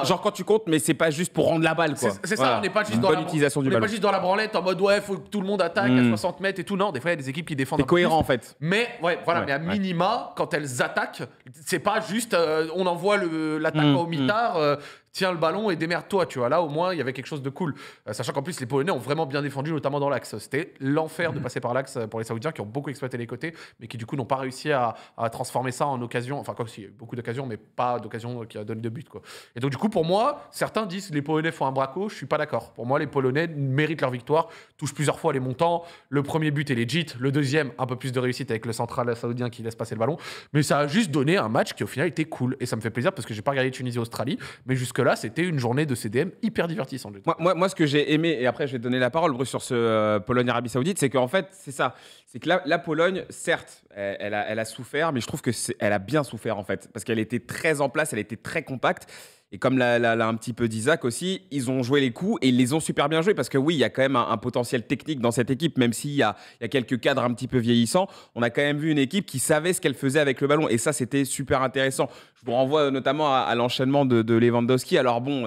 genre quand tu comptes, mais c'est pas juste pour rendre la balle, quoi. C'est ça, on n'est pas juste dans utilisation du ballon. On n'est pas juste dans la branlette en mode ouais, faut que tout le monde attaque à 60 mètres et tout. Non, des fois, il y a des équipes qui défendent. C'est cohérent, en fait. Mais mais à minima, quand elles attaquent, c'est pas juste on envoie l'attaquant au mitard. Tiens le ballon et démerde-toi, tu vois. Là, au moins, il y avait quelque chose de cool. Sachant qu'en plus, les Polonais ont vraiment bien défendu, notamment dans l'axe. C'était l'enfer de passer par l'axe pour les Saoudiens qui ont beaucoup exploité les côtés, mais qui, du coup, n'ont pas réussi à transformer ça en occasion. Enfin, comme s'il y a eu beaucoup d'occasions, mais pas d'occasion qui a donné de but, quoi. Et donc, du coup, pour moi, certains disent que les Polonais font un braco. Je suis pas d'accord. Pour moi, les Polonais méritent leur victoire, touchent plusieurs fois les montants. Le premier but est legit. Le deuxième, un peu plus de réussite avec le central saoudien qui laisse passer le ballon. Mais ça a juste donné un match qui, au final, était cool. Et ça me fait plaisir parce que j'ai pas regardé Tunisie-Australie, mais jusque-là, c'était une journée de CDM hyper divertissante. Moi, ce que j'ai aimé, et après je vais te donner la parole, Bruce, sur ce Pologne-Arabie Saoudite, c'est qu'en fait, c'est ça. C'est que la Pologne, certes, elle a souffert, mais je trouve qu'elle a bien souffert, en fait. Parce qu'elle était très en place, elle était très compacte. Et comme l'a un petit peu d'Isaac aussi, ils ont joué les coups et ils les ont super bien joués parce que oui, il y a quand même un potentiel technique dans cette équipe, même s'il y a quelques cadres un petit peu vieillissants. On a quand même vu une équipe qui savait ce qu'elle faisait avec le ballon et ça, c'était super intéressant. Je vous renvoie notamment à l'enchaînement de Lewandowski. Alors bon,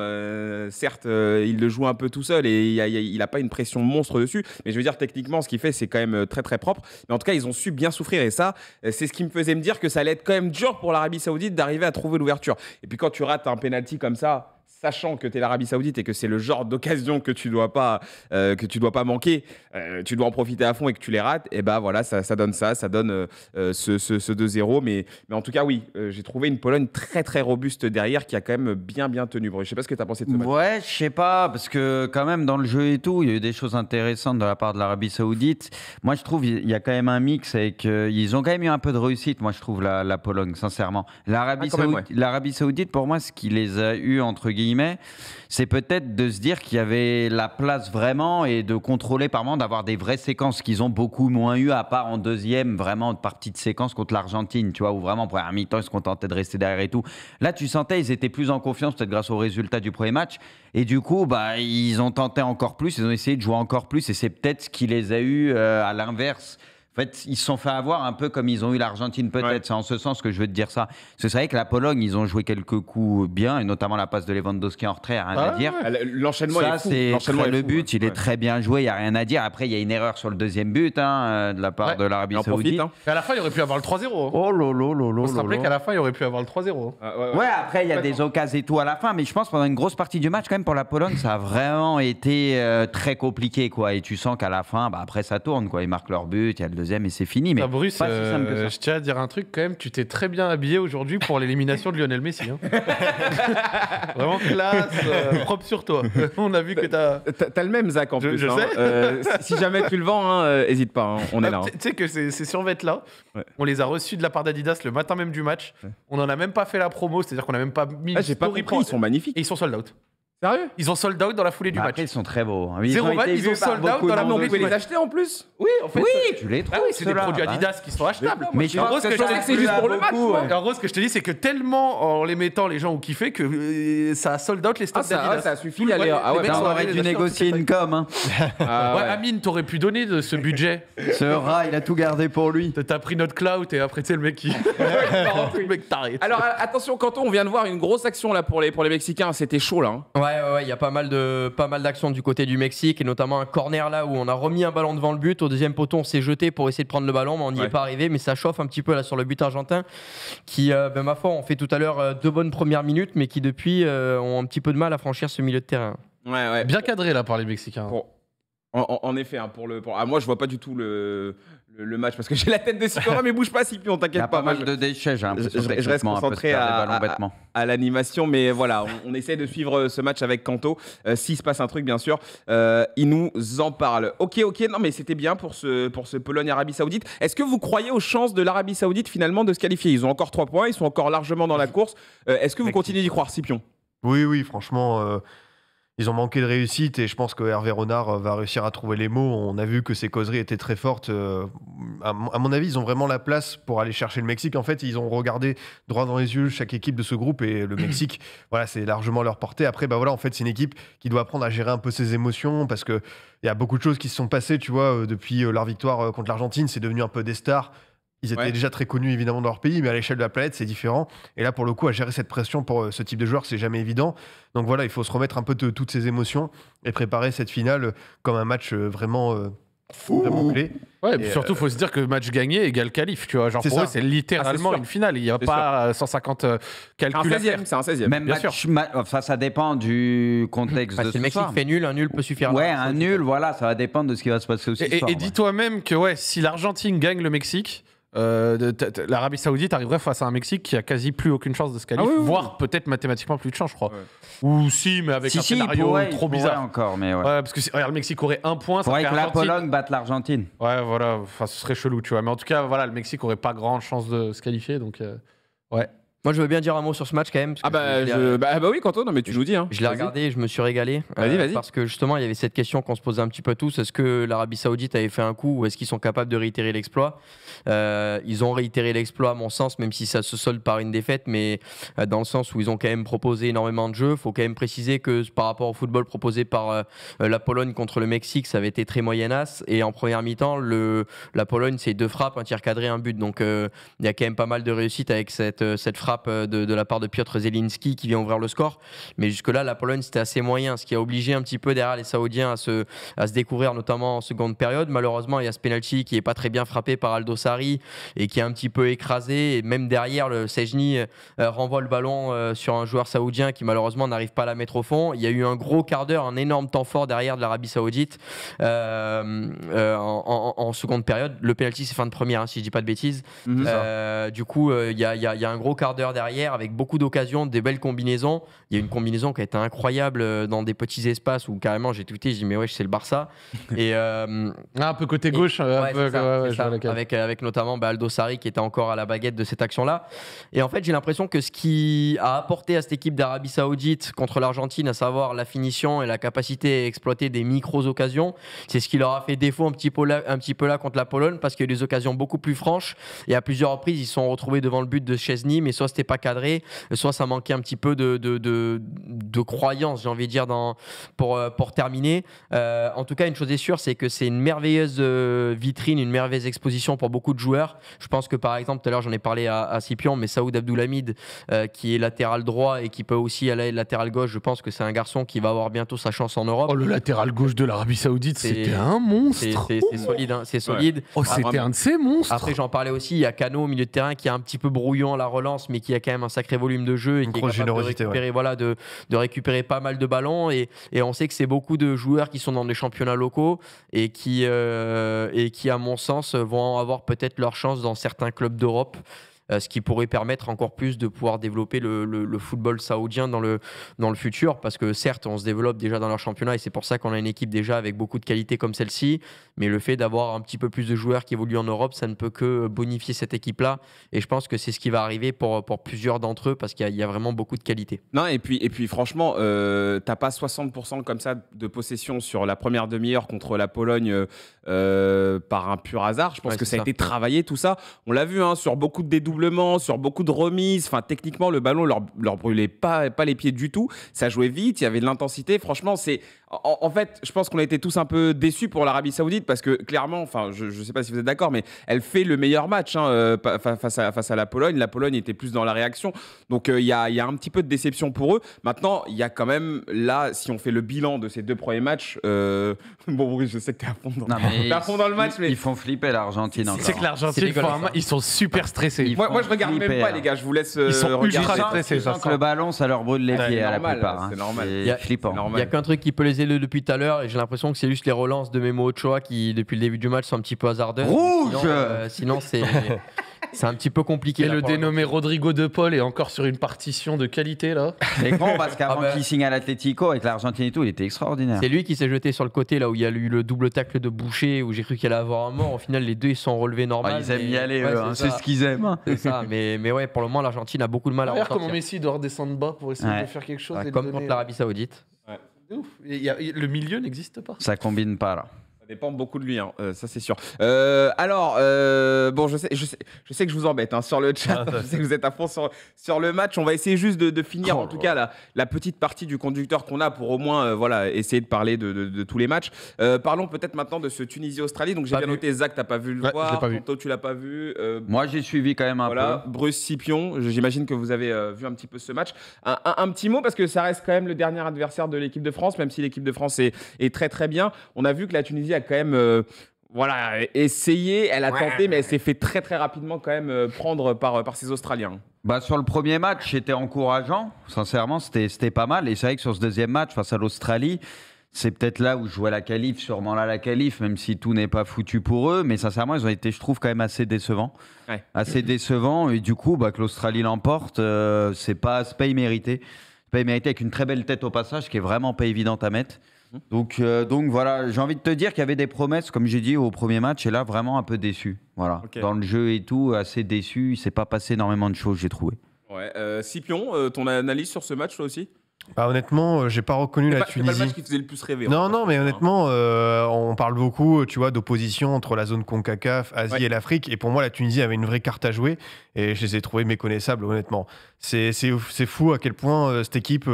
certes, il le joue un peu tout seul et il n'a pas une pression monstre dessus, mais je veux dire, techniquement, ce qu'il fait, c'est quand même très très propre. Mais en tout cas, ils ont su bien souffrir et ça, c'est ce qui me faisait me dire que ça allait être quand même dur pour l'Arabie Saoudite d'arriver à trouver l'ouverture. Et puis quand tu rates un penalty comme ça, sachant que tu es l'Arabie Saoudite et que c'est le genre d'occasion que tu dois pas manquer, tu dois en profiter à fond et que tu les rates, et ben voilà, ça donne ce 2-0. Mais en tout cas, oui, j'ai trouvé une Pologne très très robuste derrière qui a quand même bien tenu. Je sais pas ce que tu as pensé de ce match. Ouais, je sais pas, parce que quand même dans le jeu et tout, il y a eu des choses intéressantes de la part de l'Arabie Saoudite. Moi, je trouve il y a quand même un mix avec ils ont quand même eu un peu de réussite. Moi, je trouve la Pologne, sincèrement. L'Arabie Saoudite, pour moi, ce qui les a eu entre guillemets, c'est peut-être de se dire qu'il y avait la place vraiment et de contrôler par moment, d'avoir des vraies séquences qu'ils ont beaucoup moins eu, à part en deuxième, vraiment de partie de séquence contre l'Argentine, tu vois, où vraiment, pour première mi-temps, ils se contentaient de rester derrière et tout. Là, tu sentais, ils étaient plus en confiance, peut-être grâce au résultat du premier match. Et du coup, ils ont tenté encore plus, ils ont essayé de jouer encore plus, et c'est peut-être ce qui les a eu à l'inverse. En fait, ils se sont fait avoir un peu comme ils ont eu l'Argentine, peut-être. Ouais. C'est en ce sens que je veux te dire ça. C'est vrai que la Pologne, ils ont joué quelques coups bien, et notamment la passe de Lewandowski en retrait, rien à dire. Ouais. L'enchaînement est fou. Le but, il est très bien joué, il n'y a rien à dire. Après, il y a une erreur sur le deuxième but de la part de l'Arabie Saoudite. Et à la fin, il aurait pu avoir le 3-0. Oh lolo. On se rappelait qu'à la fin, il aurait pu avoir le 3-0. Ouais, après, il y a des occasions et tout à la fin, mais je pense pendant une grosse partie du match, quand même, pour la Pologne, ça a vraiment été très compliqué, quoi. Et tu sens qu'à la fin, après, ça tourne, quoi. Ils marquent leur but, il y a le deuxième et c'est fini. Mais Bruce, je tiens à dire un truc quand même, tu t'es très bien habillé aujourd'hui pour l'élimination de Lionel Messi. Hein. Vraiment classe, propre sur toi. On a vu que t'as le même Zach en plus. Je sais. Si jamais tu le vends, hésite pas, on est là. Tu sais que ces survêtements là, on les a reçus de la part d'Adidas le matin même du match. Ouais. On n'en a même pas fait la promo, c'est-à-dire qu'on n'a même pas mis. J'ai pas compris, ils sont magnifiques. Et ils sont sold out. Sérieux ? Ils ont sold out dans la foulée du match. Ils sont très beaux. Ils ont sold out dans la On pouvait les acheter en plus ? Oui, en fait. Oui, tu les trouves. Oui, c'est des produits Adidas qui sont achetables. Mais je pense que c'est juste pour le match. En gros, ce que je te dis, c'est que tellement en les mettant, les gens ont kiffé que ça a sold out les stocks d'Adidas. Ça suffit d'aller. On aurait dû négocier une com. Ouais, Amine, t'aurais pu donner de ce budget. Ce rat, il a tout gardé pour lui. T'as pris notre clout et après, tu sais, le mec qui. Le mec taré. Alors attention, Quentin, on vient de voir une grosse action là pour les Mexicains. C'était chaud là. Ouais, Ouais, il y a pas mal d'actions du côté du Mexique et notamment un corner là où on a remis un ballon devant le but. Au deuxième poteau, on s'est jeté pour essayer de prendre le ballon, mais on n'y est pas arrivé. Mais ça chauffe un petit peu là sur le but argentin qui, ma foi, on fait tout à l'heure 2 bonnes premières minutes, mais qui depuis ont un petit peu de mal à franchir ce milieu de terrain. Ouais. Bien cadré là par les Mexicains. En effet, moi je vois pas du tout le match parce que j'ai la tête de Sipora, mais bouge pas Scipion, Il y t'inquiète a pas. pas mal de déchets, j'ai l'impression. Je reste concentré à l'animation, mais voilà, on essaie de suivre ce match avec Kanto. S'il se passe un truc, bien sûr, il nous en parle. Ok, non, mais c'était bien pour ce Pologne-Arabie Saoudite. Est-ce que vous croyez aux chances de l'Arabie Saoudite finalement de se qualifier? Ils ont encore 3 points, ils sont encore largement dans la course. Est-ce que vous continuez d'y croire, Scipion? Oui, franchement. Ils ont manqué de réussite et je pense que Hervé Renard va réussir à trouver les mots. On a vu que ses causeries étaient très fortes. À mon avis, ils ont vraiment la place pour aller chercher le Mexique. En fait, ils ont regardé droit dans les yeux chaque équipe de ce groupe et le Mexique, voilà, c'est largement leur portée. Après, en fait, c'est une équipe qui doit apprendre à gérer un peu ses émotions parce qu'il y a beaucoup de choses qui se sont passées, tu vois, depuis leur victoire contre l'Argentine. C'est devenu un peu des stars. Ils étaient déjà très connus évidemment dans leur pays, mais à l'échelle de la planète, c'est différent. Et là, pour le coup, à gérer cette pression pour ce type de joueur, c'est jamais évident. Donc voilà, il faut se remettre un peu de toutes ces émotions et préparer cette finale comme un match vraiment clé. Ouais, et puis surtout, il faut se dire que match gagné égale qualif. Tu vois, genre pour eux, c'est littéralement une finale. Il n'y a pas 150 calculs. C'est un 16e. Même match, ça dépend du contexte de ce si le Mexique fait nul, un nul peut suffire. Ouais, un nul, voilà, ça va dépendre de ce qui va se passer aussi. Et dis-toi même que si l'Argentine gagne le Mexique, l'Arabie Saoudite arriverait face à un Mexique qui a quasi plus aucune chance de se qualifier, voire peut-être mathématiquement plus de chance, je crois. Ou si, mais avec un scénario trop bizarre. Encore, mais parce que regarde, le Mexique aurait 1 point. Ça faudrait que la Pologne batte l'Argentine. Ouais, voilà. Enfin, ce serait chelou, tu vois. Mais en tout cas, voilà, le Mexique aurait pas grande chance de se qualifier, donc ouais. Moi, je veux bien dire un mot sur ce match quand même. Oui, Kanto, non, mais tu nous dis. Hein. Je l'ai regardé et je me suis régalé. Vas-y. Parce que justement, il y avait cette question qu'on se posait un petit peu tous. Est-ce que l'Arabie Saoudite avait fait un coup ou est-ce qu'ils sont capables de réitérer l'exploit? Ils ont réitéré l'exploit, à mon sens, même si ça se solde par une défaite, mais dans le sens où ils ont quand même proposé énormément de jeux. Il faut quand même préciser que par rapport au football proposé par la Pologne contre le Mexique, ça avait été très moyennasse. Et en première mi-temps, la Pologne, c'est 2 frappes, un tir cadré, un but. Donc il y a quand même pas mal de réussite avec cette frappe de la part de Piotr Zelinski qui vient ouvrir le score. Mais jusque-là, la Pologne, c'était assez moyen, ce qui a obligé un petit peu derrière les Saoudiens à se découvrir, notamment en seconde période. Malheureusement, il y a ce penalty qui n'est pas très bien frappé par Aldo Sarri et qui est un petit peu écrasé. Et même derrière, le Sejni renvoie le ballon sur un joueur saoudien qui malheureusement n'arrive pas à la mettre au fond. Il y a eu un gros quart d'heure, un énorme temps fort derrière de l'Arabie Saoudite en seconde période. Le penalty, c'est fin de première, si je dis pas de bêtises. Du coup, il y a un gros quart d'heure derrière avec beaucoup d'occasions, des belles combinaisons. Il y a une combinaison qui a été incroyable dans des petits espaces où carrément j'ai tweeté, je dis mais ouais, c'est le Barça. Et un peu côté gauche, avec notamment Aldo Sarri qui était encore à la baguette de cette action-là. Et en fait, j'ai l'impression que ce qui a apporté à cette équipe d'Arabie Saoudite contre l'Argentine, à savoir la finition et la capacité à exploiter des micros-occasions, c'est ce qui leur a fait défaut un petit peu là contre la Pologne parce qu'il y a eu des occasions beaucoup plus franches et à plusieurs reprises, ils se sont retrouvés devant le but de Szczesny, mais soit c'était pas cadré, soit ça manquait un petit peu de croyance, j'ai envie de dire, pour terminer. En tout cas, une chose est sûre, c'est que c'est une merveilleuse vitrine, une merveilleuse exposition pour beaucoup de joueurs. Je pense que par exemple, tout à l'heure j'en ai parlé à Scipion, mais Saoud Abdoulhamid, qui est latéral droit et qui peut aussi aller latéral gauche, je pense que c'est un garçon qui va avoir bientôt sa chance en Europe. Oh, le latéral gauche de l'Arabie Saoudite, c'était un monstre. C'est solide, hein, c'est solide. Ouais. Oh, c'était un de ces monstres. Après, j'en parlais aussi, il y a Cano au milieu de terrain qui est un petit peu brouillon à la relance, mais qui a quand même un sacré volume de jeu et qui est capable de récupérer pas mal de ballons. Et on sait que c'est beaucoup de joueurs qui sont dans des championnats locaux et qui, à mon sens, vont avoir peut-être leur chance dans certains clubs d'Europe. Ce qui pourrait permettre encore plus de pouvoir développer le football saoudien dans le futur, parce que certes on se développe déjà dans leur championnat et c'est pour ça qu'on a une équipe déjà avec beaucoup de qualité comme celle-ci, mais le fait d'avoir un petit peu plus de joueurs qui évoluent en Europe, ça ne peut que bonifier cette équipe-là, et je pense que c'est ce qui va arriver pour plusieurs d'entre eux, parce qu'il y a vraiment beaucoup de qualité. Non, et puis franchement, t'as pas 60% comme ça de possession sur la première demi-heure contre la Pologne par un pur hasard. Je pense que ça a été travaillé, tout ça. On l'a vu sur beaucoup de dédoublements, sur beaucoup de remises. Enfin, techniquement, le ballon leur brûlait pas les pieds du tout. Ça jouait vite, il y avait de l'intensité. Franchement, En fait, je pense qu'on a été tous un peu déçus pour l'Arabie Saoudite parce que clairement, enfin, je ne sais pas si vous êtes d'accord, mais elle fait le meilleur match face à la Pologne. La Pologne était plus dans la réaction. Donc, il y a un petit peu de déception pour eux. Maintenant, il y a quand même, là, si on fait le bilan de ces 2 premiers matchs, bon, Bruce, je sais que tu es à fond dans le match. Mais ils font flipper l'Argentine encore. C'est que l'Argentine, ils sont super stressés. Moi, je regarde même pas, les gars. Je vous laisse ils sont ultra regarder. stressés. Sans que le ballon, ça leur brûle les pieds à la plupart. C'est normal. C'est flippant. Il y a qu'un truc qui peut les aider depuis tout à l'heure et j'ai l'impression que c'est juste les relances de Memo Ochoa qui, depuis le début du match, sont un petit peu hasardeuses. Rouge. Sinon c'est un petit peu compliqué. Et le dénommé Rodrigo De Paul est encore sur une partition de qualité là. C'est con parce qu'avant qu'il signe à l'Atlético avec l'Argentine et tout, il était extraordinaire. C'est lui qui s'est jeté sur le côté là où il y a eu le double tacle de Boucher où j'ai cru qu'il allait avoir un mort. Au final, les deux ils sont relevés normal. Ils aiment y aller, c'est ce qu'ils aiment. C'est ça, mais ouais, pour le moment, l'Argentine a beaucoup de mal à Regarde ressortir. comment Messi doit redescendre bas pour essayer de faire quelque chose. Comme contre l'Arabie Saoudite. C'est ouf. Le milieu n'existe pas. Ça combine pas là. Ça dépend beaucoup de lui, ça c'est sûr. Alors, bon, je sais que je vous embête sur le chat. Je sais que vous êtes à fond sur le match. On va essayer juste de finir, en tout cas, la petite partie du conducteur qu'on a pour au moins essayer de parler de tous les matchs. Parlons peut-être maintenant de ce Tunisie-Australie. Donc, j'ai bien noté, Zach, t'as pas vu le voir. Tonto, tu l'as pas vu. Moi, j'ai suivi quand même un peu. Bruce, Scipion, j'imagine que vous avez vu un petit peu ce match. Un petit mot, parce que ça reste quand même le dernier adversaire de l'équipe de France, même si l'équipe de France est très très bien. On a vu que la Tunisie a quand même essayé, elle a tenté, mais elle s'est fait très très rapidement quand même prendre par ces Australiens. Sur le premier match, c'était encourageant. Sincèrement, c'était pas mal. Et c'est vrai que sur ce deuxième match face à l'Australie, c'est peut-être là où je jouais la qualif, sûrement là la qualif, même si tout n'est pas foutu pour eux. Mais sincèrement, ils ont été, je trouve, quand même assez décevants. Ouais. Assez décevants. Et du coup, que l'Australie l'emporte, c'est pas immérité. C'est pas immérité, avec une très belle tête au passage, qui est vraiment pas évidente à mettre. Donc voilà, j'ai envie de te dire qu'il y avait des promesses, comme j'ai dit au premier match, et là vraiment un peu déçu. Voilà, dans le jeu et tout, assez déçu. Il s'est pas passé énormément de choses, j'ai trouvé. Ouais. Scipion, ton analyse sur ce match, toi aussi? Honnêtement, j'ai pas reconnu la Tunisie. C'est pas le match qui faisait le plus rêver. Non, mais honnêtement, on parle beaucoup, tu vois, d'opposition entre la zone CONCACAF, Asie et l'Afrique. Et pour moi, la Tunisie avait une vraie carte à jouer. Et je les ai trouvés méconnaissables, honnêtement. C'est fou à quel point cette équipe,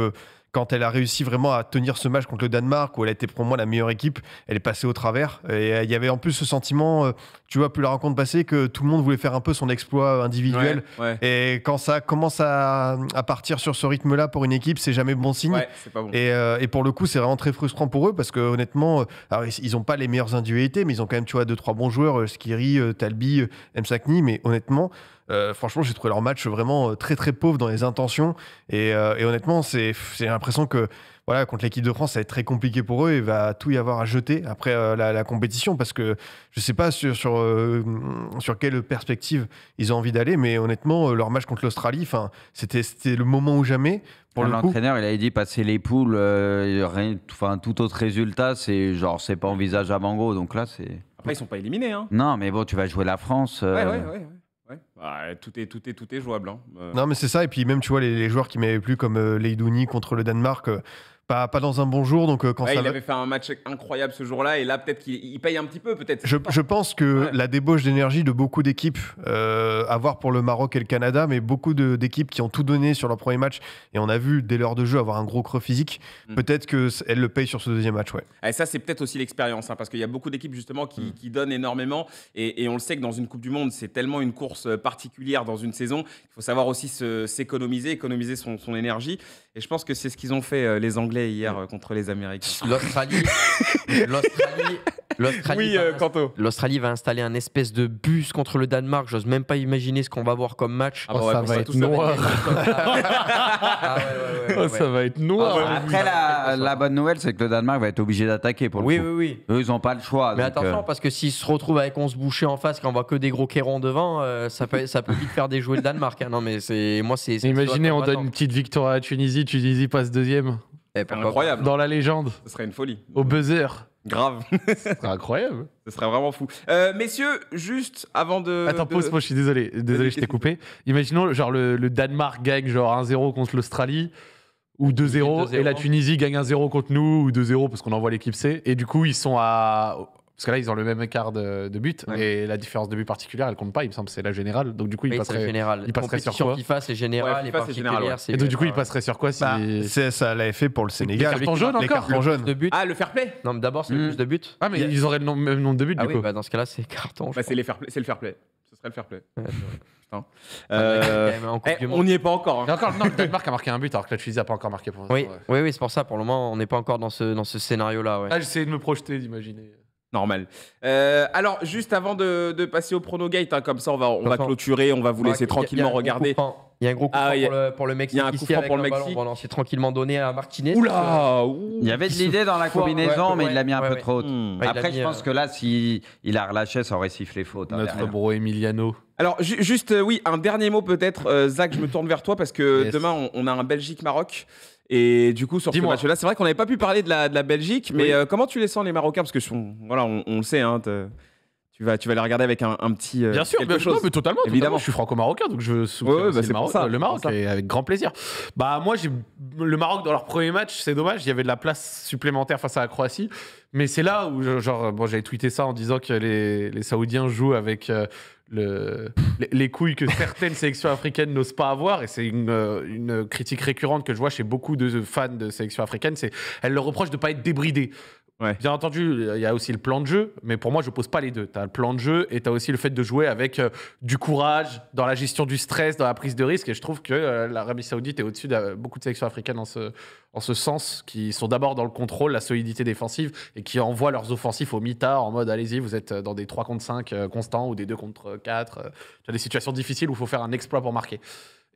quand elle a réussi vraiment à tenir ce match contre le Danemark, où elle a été pour moi la meilleure équipe, elle est passée au travers. Et il y avait en plus ce sentiment, tu vois, plus la rencontre passée, que tout le monde voulait faire un peu son exploit individuel. Et quand ça commence à partir sur ce rythme-là pour une équipe, c'est jamais bon signe. C'est pas bon. Et pour le coup, c'est vraiment très frustrant pour eux parce que honnêtement, alors, ils n'ont pas les meilleures individualités, mais ils ont quand même, tu vois, 2-3 bons joueurs, Skiri, Talbi, Msakni, mais honnêtement, franchement, j'ai trouvé leur match vraiment très très pauvre dans les intentions et honnêtement, j'ai l'impression que voilà, contre l'équipe de France, ça va être très compliqué pour eux et va tout y avoir à jeter après la compétition parce que je sais pas sur quelle perspective ils ont envie d'aller, mais honnêtement, leur match contre l'Australie, c'était le moment ou jamais. L'entraîneur, il avait dit passer les poules, tout autre résultat, c'est pas envisageable en gros. Donc là, c'est. Après, ils sont pas éliminés. Non, mais bon, tu vas jouer la France. Ouais. Tout est jouable. Non, mais c'est ça. Et puis même, tu vois, les joueurs qui m'avaient plu comme Leidouni contre le Danemark, pas dans un bon jour. Donc quand ça il avait fait un match incroyable ce jour-là. Et là, peut-être qu'il paye un petit peu, peut-être. Je pense que la débauche d'énergie de beaucoup d'équipes, à voir pour le Maroc et le Canada, mais beaucoup d'équipes qui ont tout donné sur leur premier match, et on a vu dès l'heure de jeu avoir un gros creux physique, peut-être qu'elles le payent sur ce deuxième match. Et ça, c'est peut-être aussi l'expérience, parce qu'il y a beaucoup d'équipes justement qui donnent énormément, et on le sait que dans une Coupe du Monde, c'est tellement une course particulière dans une saison, il faut savoir aussi économiser son énergie, et je pense que c'est ce qu'ils ont fait les Anglais hier contre les Américains. L'Australie va installer un espèce de bus contre le Danemark. J'ose même pas imaginer ce qu'on va voir comme match. Ça va être noir. Ça va être noir. Après, la bonne nouvelle, c'est que le Danemark va être obligé d'attaquer pour le coup. Oui. Eux, ils n'ont pas le choix. Mais attention, parce que s'ils se retrouvent avec 11 bouchers en face, quand on voit que des gros quérons devant, ça peut vite faire déjouer le Danemark. Non, mais imaginez, on donne une petite victoire à la Tunisie. Tunisie passe deuxième. Incroyable. Dans la légende. Ce serait une folie. Au buzzer. Grave. Ce serait incroyable. Ce serait vraiment fou. Messieurs, juste avant de... Attends, pause, moi je suis désolé. Désolé, je t'ai coupé. Imaginons, le Danemark gagne 1-0 contre l'Australie ou 2-0 et la Tunisie gagne 1-0 contre nous ou 2-0 parce qu'on envoie l'équipe C. Et du coup, ils sont à Parce que là, ils ont le même écart de but. Ouais. Et la différence de but particulière, elle compte pas, il me semble. C'est la générale. Donc, du coup, il Oui, c'est passerait. général. il passerait sur Compétition quoi FIFA, c'est général. Ouais, et FIFA, c'est général, particulière, ouais. c'est Et donc, du coup, il UEFA. passerait sur quoi si... Bah, ça l'avait fait pour le Sénégal. cartons jaunes Les encore cartons jaunes. De but. Ah, le fair play. Non, mais d'abord, c'est le plus de buts. Ah, mais ils auraient le même nombre de buts, Ah du oui, coup. bah dans ce cas-là, c'est carton. je Bah, c'est crois. le fair play. Ce serait le fair play. Ouais, c'est vrai. Putain. Ah, quand même, en Coupe du Monde. On n'y est pas encore. Et hein. encore, non, le Danemark a marqué un but, alors que la Tunisie n'a pas encore marqué pour Oui, l'instant, ouais. oui, c'est pour ça. Pour le moment, on n'est pas encore dans ce scénario-là. Ouais. Ah, j'essayais de me projeter, d'imaginer. Normal. Alors, juste avant de passer au pronogate, hein, comme ça, on va Attends. clôturer, on va vous laisser Il y a tranquillement un gros regarder. coup franc. Il y a un gros coup Ah, franc il y a- pour le Mexique. il y a un coup ici, franc avec pour le ballon. Mexique. On va lancer tranquillement donné à Martinez. Oula Il y avait de l'idée dans la Faut- combinaison, ouais, mais il l'a mis un ouais, peu ouais. trop haute. Hmm. Ouais, il a Après, mis, je pense que là, s'il a relâché, ça aurait sifflé faute. hein, Notre derrière. bro Emiliano. Alors, juste, oui, un dernier mot peut-être. Zach, je me tourne vers toi parce que Yes. demain, on a un Belgique-Maroc. Et du coup, sur ce Dis-moi. match-là, c'est vrai qu'on n'avait pas pu parler de la Belgique, mais Oui. comment tu les sens, les Marocains? Parce que voilà, on le sait, hein, tu vas les regarder avec un petit. Bien sûr, quelque mais, chose. non, mais totalement. Évidemment. Je suis franco-marocain, donc je soutiens Ouais, ouais, aussi bah, le c'est pour Maroc, ça, le Maroc, c'est pour ça. et avec grand plaisir. Bah moi, le Maroc dans leur premier match, c'est dommage, il y avait de la place supplémentaire face à la Croatie, mais c'est là où j'avais tweeté ça en disant que les Saoudiens jouent avec les couilles que certaines sélections africaines n'osent pas avoir, et c'est une critique récurrente que je vois chez beaucoup de fans de sélections africaines, c'est elles leur reprochent de pas être débridées. Ouais. Bien entendu, il y a aussi le plan de jeu, mais pour moi, je pose pas les deux. Tu as le plan de jeu et tu as aussi le fait de jouer avec du courage, dans la gestion du stress, dans la prise de risque. Et je trouve que l'Arabie Saoudite est au-dessus de beaucoup de sélections africaines en ce sens, qui sont d'abord dans le contrôle, la solidité défensive et qui envoient leurs offensifs au mitard en mode allez-y, vous êtes dans des 3 contre 5 constants ou des 2 contre 4. Tu as des situations difficiles où il faut faire un exploit pour marquer.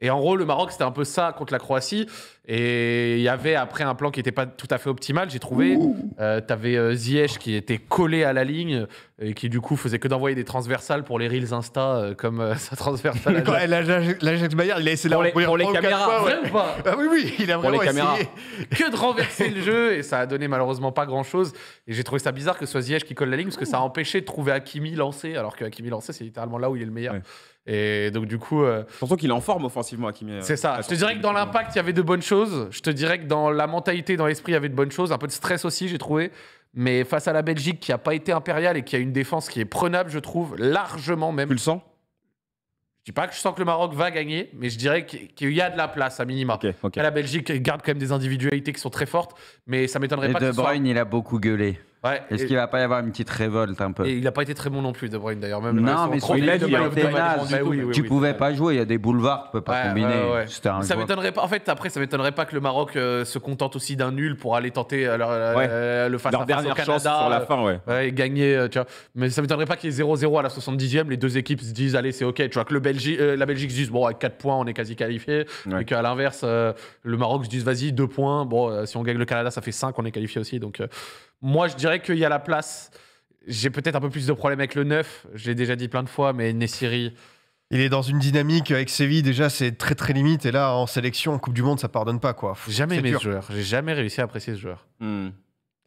Et en gros, le Maroc, c'était un peu ça contre la Croatie. Et il y avait après un plan qui n'était pas tout à fait optimal, j'ai trouvé. T'avais Ziyech qui était collé à la ligne et qui, du coup, faisait que d'envoyer des transversales pour les Reels Insta, comme sa transversale. Quand l'Ajax Bayern, il a essayé de Pour la les reprendre caméras, quatre fois, ouais. Vrai ou pas Ah oui, il a Pour vraiment les caméras. essayé. Que de renverser le jeu, et ça a donné malheureusement pas grand-chose. Et j'ai trouvé ça bizarre que ce soit Ziyech qui colle la ligne, parce que ça a empêché de trouver Hakimi lancé, alors que Hakimi lancé, c'est littéralement là où il est le meilleur. Ouais. Et donc, du coup... Surtout qu'il est en forme offensivement, Hakimi. C'est ça. Je te dirais que dans l'impact, il y avait de bonnes choses. Je te dirais que dans la mentalité, dans l'esprit, il y avait de bonnes choses. Un peu de stress aussi, j'ai trouvé. Mais face à la Belgique, qui n'a pas été impériale et qui a une défense qui est prenable, je trouve, largement même. Tu le sens? Je dis pas que je sens que le Maroc va gagner, mais je dirais qu'il y a de la place à minima. Ok. La Belgique garde quand même des individualités qui sont très fortes, mais ça m'étonnerait Et pas De que ce soit... Bruyne, il a beaucoup gueulé. Ouais, Est-ce qu'il va pas y avoir une petite révolte un peu? et il n'a pas été très bon non plus, De Bruyne d'ailleurs. Même Non, son mais trophée il a de dit, Man il of the était Match, naze. bah oui, Tu pouvais c'est pas jouer, il y a des boulevards, tu peux pas Ouais, combiner. ouais. C'était un Ça joueur. m'étonnerait pas. En fait, après, ça m'étonnerait pas que le Maroc se contente aussi d'un nul pour aller tenter le Leur face-à-face au dernière chance Canada. sur la fin, ouais. Ouais, et gagner, tu vois. Mais ça m'étonnerait pas qu'il y ait 0-0 à la 70e. Les deux équipes se disent, allez, c'est OK. Tu vois, que la Belgique se dise, bon, avec 4 points, on est quasi qualifié. Ouais. Et qu'à l'inverse, le Maroc se dise, vas-y, 2 points. Bon, si on gagne le Canada, ça fait 5, on est qualifié aussi. Donc, moi, je dirais qu'il y a la place. J'ai peut-être un peu plus de problèmes avec le 9. Je l'ai déjà dit plein de fois, mais Nessiri. Il est dans une dynamique avec Séville, déjà, c'est très très limite. Et là, en sélection, en Coupe du Monde, ça pardonne pas, quoi. J'ai jamais C'est aimé dur. ce joueur. J'ai jamais réussi à apprécier ce joueur.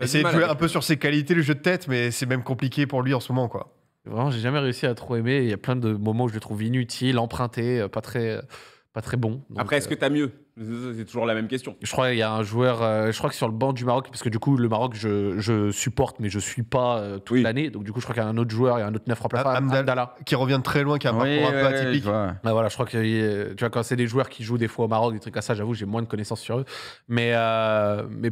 Essayer de jouer un peu sur ses qualités, le jeu de tête, mais c'est même compliqué pour lui en ce moment, quoi. Vraiment, j'ai jamais réussi à trop aimer. Il y a plein de moments où je le trouve inutile, emprunté, pas très bon. Donc, Après, est-ce que t'as mieux? C'est toujours la même question. je crois qu'il y a un joueur, je crois que sur le banc du Maroc, parce que du coup, le Maroc, je supporte, mais je suis pas toute Oui. l'année. Donc, du coup, je crois qu'il y a un autre joueur, il y a un autre neuf remplaçant, Abdallah, qui revient de très loin, qui a un Oui, parcours un peu ouais, atypique. je vois. Bah voilà, je crois que tu vois, quand c'est des joueurs qui jouent des fois au Maroc, des trucs comme ça, j'avoue, j'ai moins de connaissances sur eux. Mais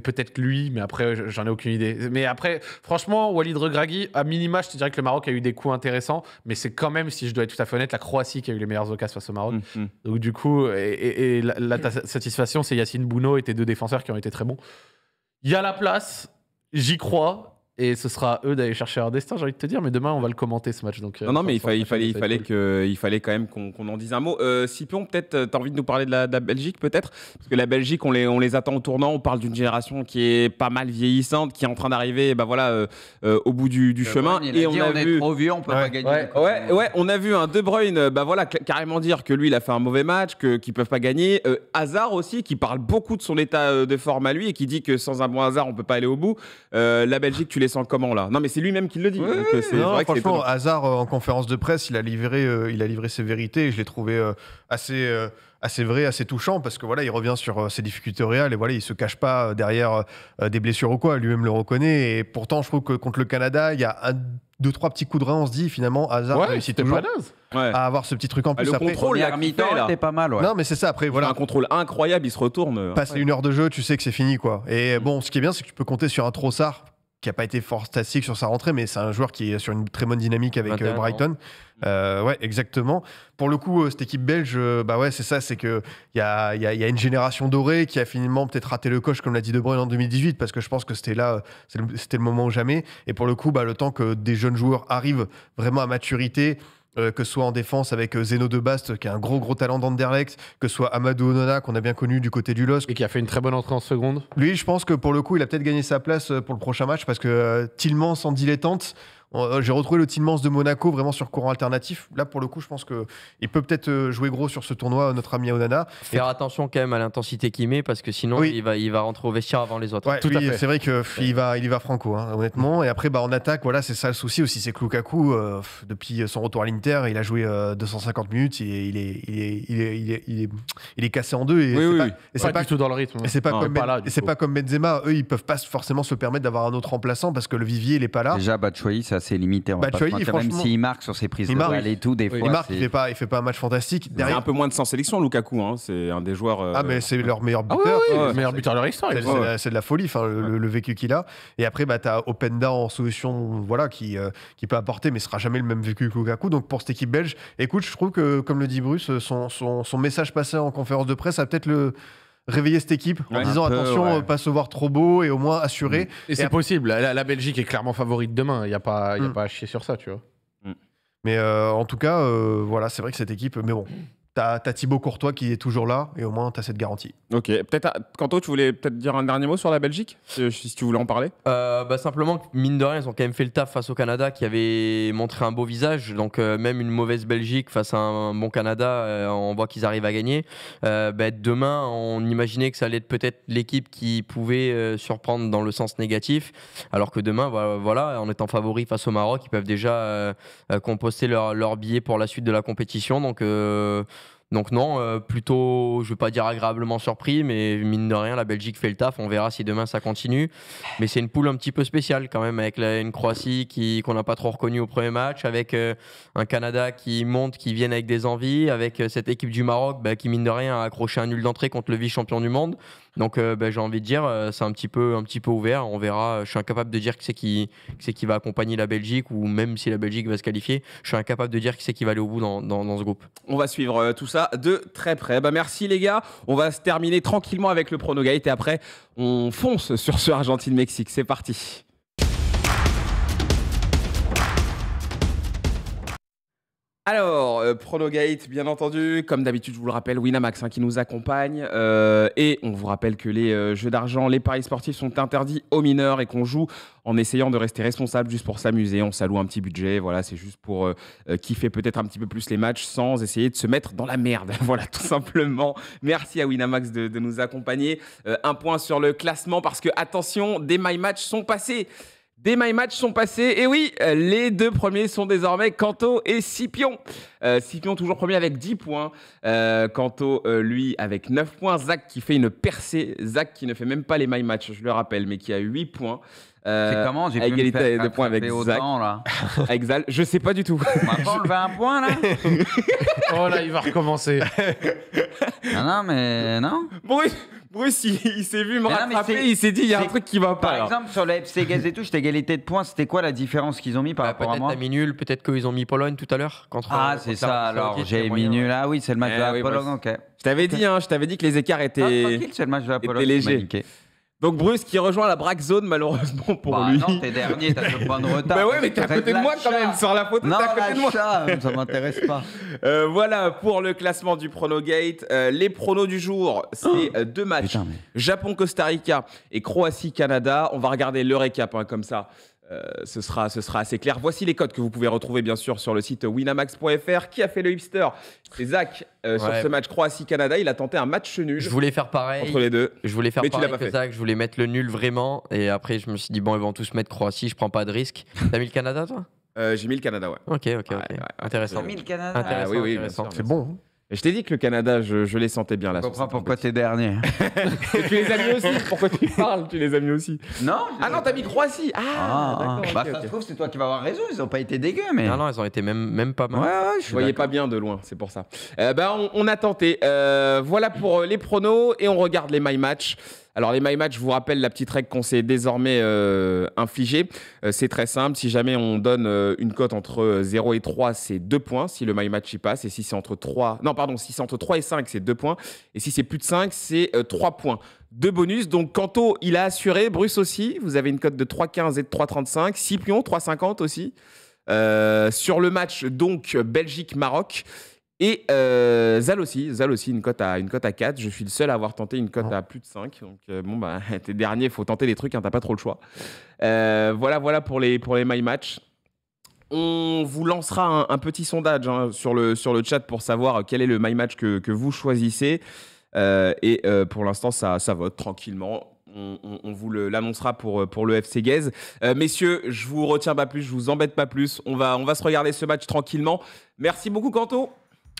peut-être lui, mais après, j'en ai aucune idée. Mais après, franchement, Walid Regragui, à minima, je te dirais que le Maroc a eu des coups intéressants, mais c'est quand même, si je dois être tout à fait honnête, la Croatie qui a eu les meilleures occasions face au Maroc. Donc du coup, et ta satisfaction, c'est Yacine Bouno et tes deux défenseurs qui ont été très bons. Il y a la place, j'y crois. Et ce sera à eux d'aller chercher leur destin, j'ai envie de te dire. Mais demain, on va le commenter, ce match. Donc, Non, mais il fallait cool. quand même qu'on en dise un mot. Scipion, peut-être, t'as envie de nous parler de la Belgique, peut-être? Parce que la Belgique, on les attend au tournant. On parle d'une génération qui est pas mal vieillissante, qui est en train d'arriver au bout du chemin. Et on a est vu. trop vieux, on peut pas gagner. Ouais, on a vu un De Bruyne, carrément dire que lui, il a fait un mauvais match, qu'ils peuvent pas gagner. Hazard aussi, qui parle beaucoup de son état de forme à lui et qui dit que sans un bon Hazard, on peut pas aller au bout. La Belgique, tu les sens comment là? Non, mais c'est lui-même qui le dit. Ouais, donc, c'est non, vrai que c'est franchement, étonnant. Hazard en conférence de presse, il a livré ses vérités et je l'ai trouvé assez vrai, assez touchant parce que voilà, il revient sur ses difficultés au Real et voilà, il se cache pas derrière des blessures ou quoi, lui-même le reconnaît et pourtant je trouve que contre le Canada, il y a 2-3 petits coups de rein, on se dit finalement Hazard réussit c'était toujours pas naze. Ouais. à avoir ce petit truc en plus le après. contrôle, là, Première qu'il fait, mi-temps, là. c'était pas mal, ouais. Non mais c'est ça après Voilà. voilà. Un contrôle incroyable, il se retourne. Passer 1 heure de jeu, tu sais que c'est fini quoi. Et bon, ce qui est bien, c'est que tu peux compter sur un Trossard qui n'a pas été fantastique sur sa rentrée, mais c'est un joueur qui est sur une très bonne dynamique avec 21 ans. Brighton. Ouais, exactement. Pour le coup, cette équipe belge, bah ouais, c'est ça, c'est que il y a une génération dorée qui a finalement peut-être raté le coche, comme l'a dit De Bruyne en 2018, parce que je pense que c'était là, c'était le moment ou jamais. Et pour le coup, bah, le temps que des jeunes joueurs arrivent vraiment à maturité. Que ce soit en défense avec Zeno de Bast, qui a un gros talent d'Anderlecht, que ce soit Amadou Onana, qu'on a bien connu du côté du LOSC. Et qui a fait une très bonne entrée en seconde. Lui, je pense que pour le coup, il a peut-être gagné sa place pour le prochain match parce que Tillmans en dilettante, j'ai retrouvé le Tillmans de Monaco vraiment sur courant alternatif. Là, pour le coup, je pense qu'il peut peut-être jouer gros sur ce tournoi, notre ami Onana. Faire attention quand même à l'intensité qu'il met parce que sinon Oui. il va rentrer au vestiaire avant les autres. Ouais, Tout à fait. c'est vrai qu'il y va franco, hein, honnêtement. Et après, bah, en attaque, voilà, c'est ça le souci aussi, c'est que Lukaku, depuis son retour à l'Inter, il a joué 250 minutes, il est cassé en deux. Et Oui, c'est oui, pas, oui. et c'est Pas pas du tout dans le rythme. Et c'est pas, Non, comme, pas là, du et c'est coup. pas comme Benzema, eux ils peuvent pas forcément se permettre d'avoir un autre remplaçant parce que le vivier il est pas là. Déjà, Batshuayi, c'est assez limité. On va pas se Batshuayi, mentir, même franchement, s'il marque sur ses prises il de marque. balle et tout, des Oui. fois. Il marque, c'est- il fait pas un match fantastique. Il a Derrière, un peu moins de 100 sélections, Lukaku. Hein. C'est un des joueurs. mais c'est leur meilleur Ah buteur. oui, Ouais. le meilleur buteur de leur histoire. C'est il me semble. c'est de la folie, enfin, le vécu qu'il a. Et après, bah, tu as Openda en solution voilà, qui peut apporter, mais ce sera jamais le même vécu que Lukaku. Donc pour cette équipe belge, écoute, je trouve que, comme le dit Bruce, son message passé en conférence de presse a peut-être réveiller cette équipe en Ouais, disant un peu, attention, ouais. pas se voir trop beau et au moins assurer. Et c'est après- possible. La Belgique est clairement favorite demain. Il n'y a pas à chier sur ça, tu vois. Mais en tout cas, voilà, c'est vrai que cette équipe. Mais bon, t'as Thibaut Courtois qui est toujours là et au moins t'as cette garantie. Ok. Peut-être, Kanto, tu voulais peut-être dire un dernier mot sur la Belgique, si tu voulais en parler. Simplement, mine de rien, ils ont quand même fait le taf face au Canada qui avait montré un beau visage. Donc, même une mauvaise Belgique face à un bon Canada, on voit qu'ils arrivent à gagner. Demain, on imaginait que ça allait être peut-être l'équipe qui pouvait surprendre dans le sens négatif. Alors que demain, voilà, en étant favori face au Maroc, ils peuvent déjà composter leur billet pour la suite de la compétition. Donc non, plutôt, je ne vais pas dire agréablement surpris, mais mine de rien, la Belgique fait le taf. On verra si demain ça continue. Mais c'est une poule un petit peu spéciale quand même, avec une Croatie qu'on n'a pas trop reconnue au premier match, avec un Canada qui monte, qui viennent avec des envies, avec cette équipe du Maroc qui mine de rien a accroché un nul d'entrée contre le vice-champion du monde. Donc j'ai envie de dire, c'est un petit peu ouvert. On verra. Je suis incapable de dire qui c'est qui va accompagner la Belgique, ou même si la Belgique va se qualifier, je suis incapable de dire qui c'est qui va aller au bout dans ce groupe. On va suivre tout ça de très près. Merci les gars. On va se terminer tranquillement avec le Pronogate et après on fonce sur ce Argentine-Mexique. C'est parti. Alors, Pronogate, bien entendu, comme d'habitude, je vous le rappelle, Winamax qui nous accompagne. Et on vous rappelle que les jeux d'argent, les paris sportifs sont interdits aux mineurs et qu'on joue en essayant de rester responsable juste pour s'amuser. On s'alloue un petit budget, voilà, c'est juste pour kiffer peut-être un petit peu plus les matchs sans essayer de se mettre dans la merde. Voilà, tout simplement. Merci à Winamax de nous accompagner. Un point sur le classement parce que, attention, des My Match sont passés. Des My Match sont passés, et oui, les deux premiers sont désormais Kanto et Scipion. Scipion toujours premier avec 10 points, Kanto lui avec 9 points, Zach qui fait une percée, Zach qui ne fait même pas les My Match, je le rappelle, mais qui a 8 points. C'est comment j'ai à pu me égalité faire de points avec rattraper Zach. autant, là. Avec Zal, je sais pas du tout. On m'a pas enlevé un point, là. Oh là, il va recommencer. Non, mais non. Bruce, il s'est vu me Mais non, mais rattraper, c'est- il s'est dit, il y a un c'est- truc qui va pas. Par là. exemple, sur le FC Gaz et tout, j'étais égalité de points. C'était quoi la différence qu'ils ont mis par rapport à Peut-être moi t'as mis nul, peut-être qu'ils ont mis Pologne tout à l'heure contre. Ah, contre c'est la- ça, contre la alors Turquie, j'ai c'est mis moyen. nul. Ah oui, c'est le match Eh de la oui, Pologne, moi, ok. Je t'avais dit que les écarts Ah, étaient... tranquille, c'est le match de la était Pologne. léger. tu m'as niqué. Donc Bruce qui rejoint la Braque Zone, malheureusement pour Bah lui. non, t'es dernier, t'as 2 points de retard. Bah ouais, mais t'es à côté de moi quand même, sur la photo, Non, t'es à côté de moi. l'achat, ça m'intéresse pas. Voilà pour le classement du Pronogate. Les pronos du jour, c'est deux matchs. Putain, mais- Japon-Costa Rica et Croatie-Canada. On va regarder le récap comme ça. Ce sera assez clair. Voici les codes que vous pouvez retrouver bien sûr sur le site winamax.fr. Qui a fait le hipster? C'est Zach sur ce match Croatie-Canada. Il a tenté un match nul. Je voulais faire pareil. Entre les deux. Je voulais faire Mais tu pareil l'as pas que fait. Zach. Je voulais mettre le nul vraiment. Et après, je me suis dit, bon, ils vont tous mettre Croatie. Je prends pas de risque. T'as mis le Canada, toi? J'ai mis le Canada, ouais. Ok. Ouais, Intéressant. 1000 Canada. Intéressant, oui, bien intéressant. sûr, C'est bien sûr. bon. Et je t'ai dit que le Canada, je les sentais bien là. Je sur comprends cette pourquoi compétition. t'es dernier. Et tu les as mis aussi. Pourquoi tu parles? Tu les as mis aussi. Non. Ah non, t'as mis Croatie. Ah, d'accord. Bah, ok, ça ok. se trouve, c'est toi qui vas avoir raison. Ils ont pas été dégueux, mais. Non, ils ont été même pas mal. Ouais, je Je suis voyais d'accord. pas bien de loin, c'est pour ça. On a tenté. Voilà pour les pronos et on regarde les my match. Alors les my match, je vous rappelle la petite règle qu'on s'est désormais infligée. C'est très simple. Si jamais on donne une cote entre 0 et 3, c'est 2 points. Si le my match y passe. Et si c'est entre 3... Non, pardon. Si c'est entre 3 et 5, c'est 2 points. Et si c'est plus de 5, c'est 3 points. De bonus. Donc Kanto, il a assuré. Bruce aussi. Vous avez une cote de 3,15 et de 3,35. Scipion, 3,50 aussi. Sur le match, donc, Belgique-Maroc. Et Zal aussi, une cote à 4. Je suis le seul à avoir tenté une cote à plus de 5. Donc, t'es dernier, il faut tenter des trucs, hein, t'as pas trop le choix. Voilà pour les My Match. On vous lancera un petit sondage sur le chat pour savoir quel est le My Match que vous choisissez. Pour l'instant, ça vote tranquillement. On vous l'annoncera pour le FC Guez. Messieurs, je vous retiens pas plus, je vous embête pas plus. On va se regarder ce match tranquillement. Merci beaucoup, Kanto.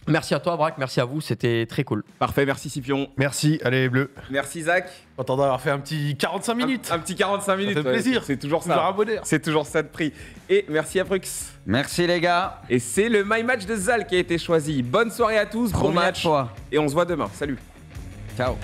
Merci à toi, Braque. Merci à vous. C'était très cool. Parfait, merci Scipion. Merci, allez les bleus. Merci Zach. Content d'avoir fait un petit 45 minutes. Un petit 45 minutes. fait plaisir. C'est toujours Toujours un ça. bonheur. C'est toujours ça de prix. Et merci à Frux. Merci les gars. Et c'est le My Match de Zal qui a été choisi. Bonne soirée à tous, bon Première match. fois. Et on se voit demain. Salut. Ciao.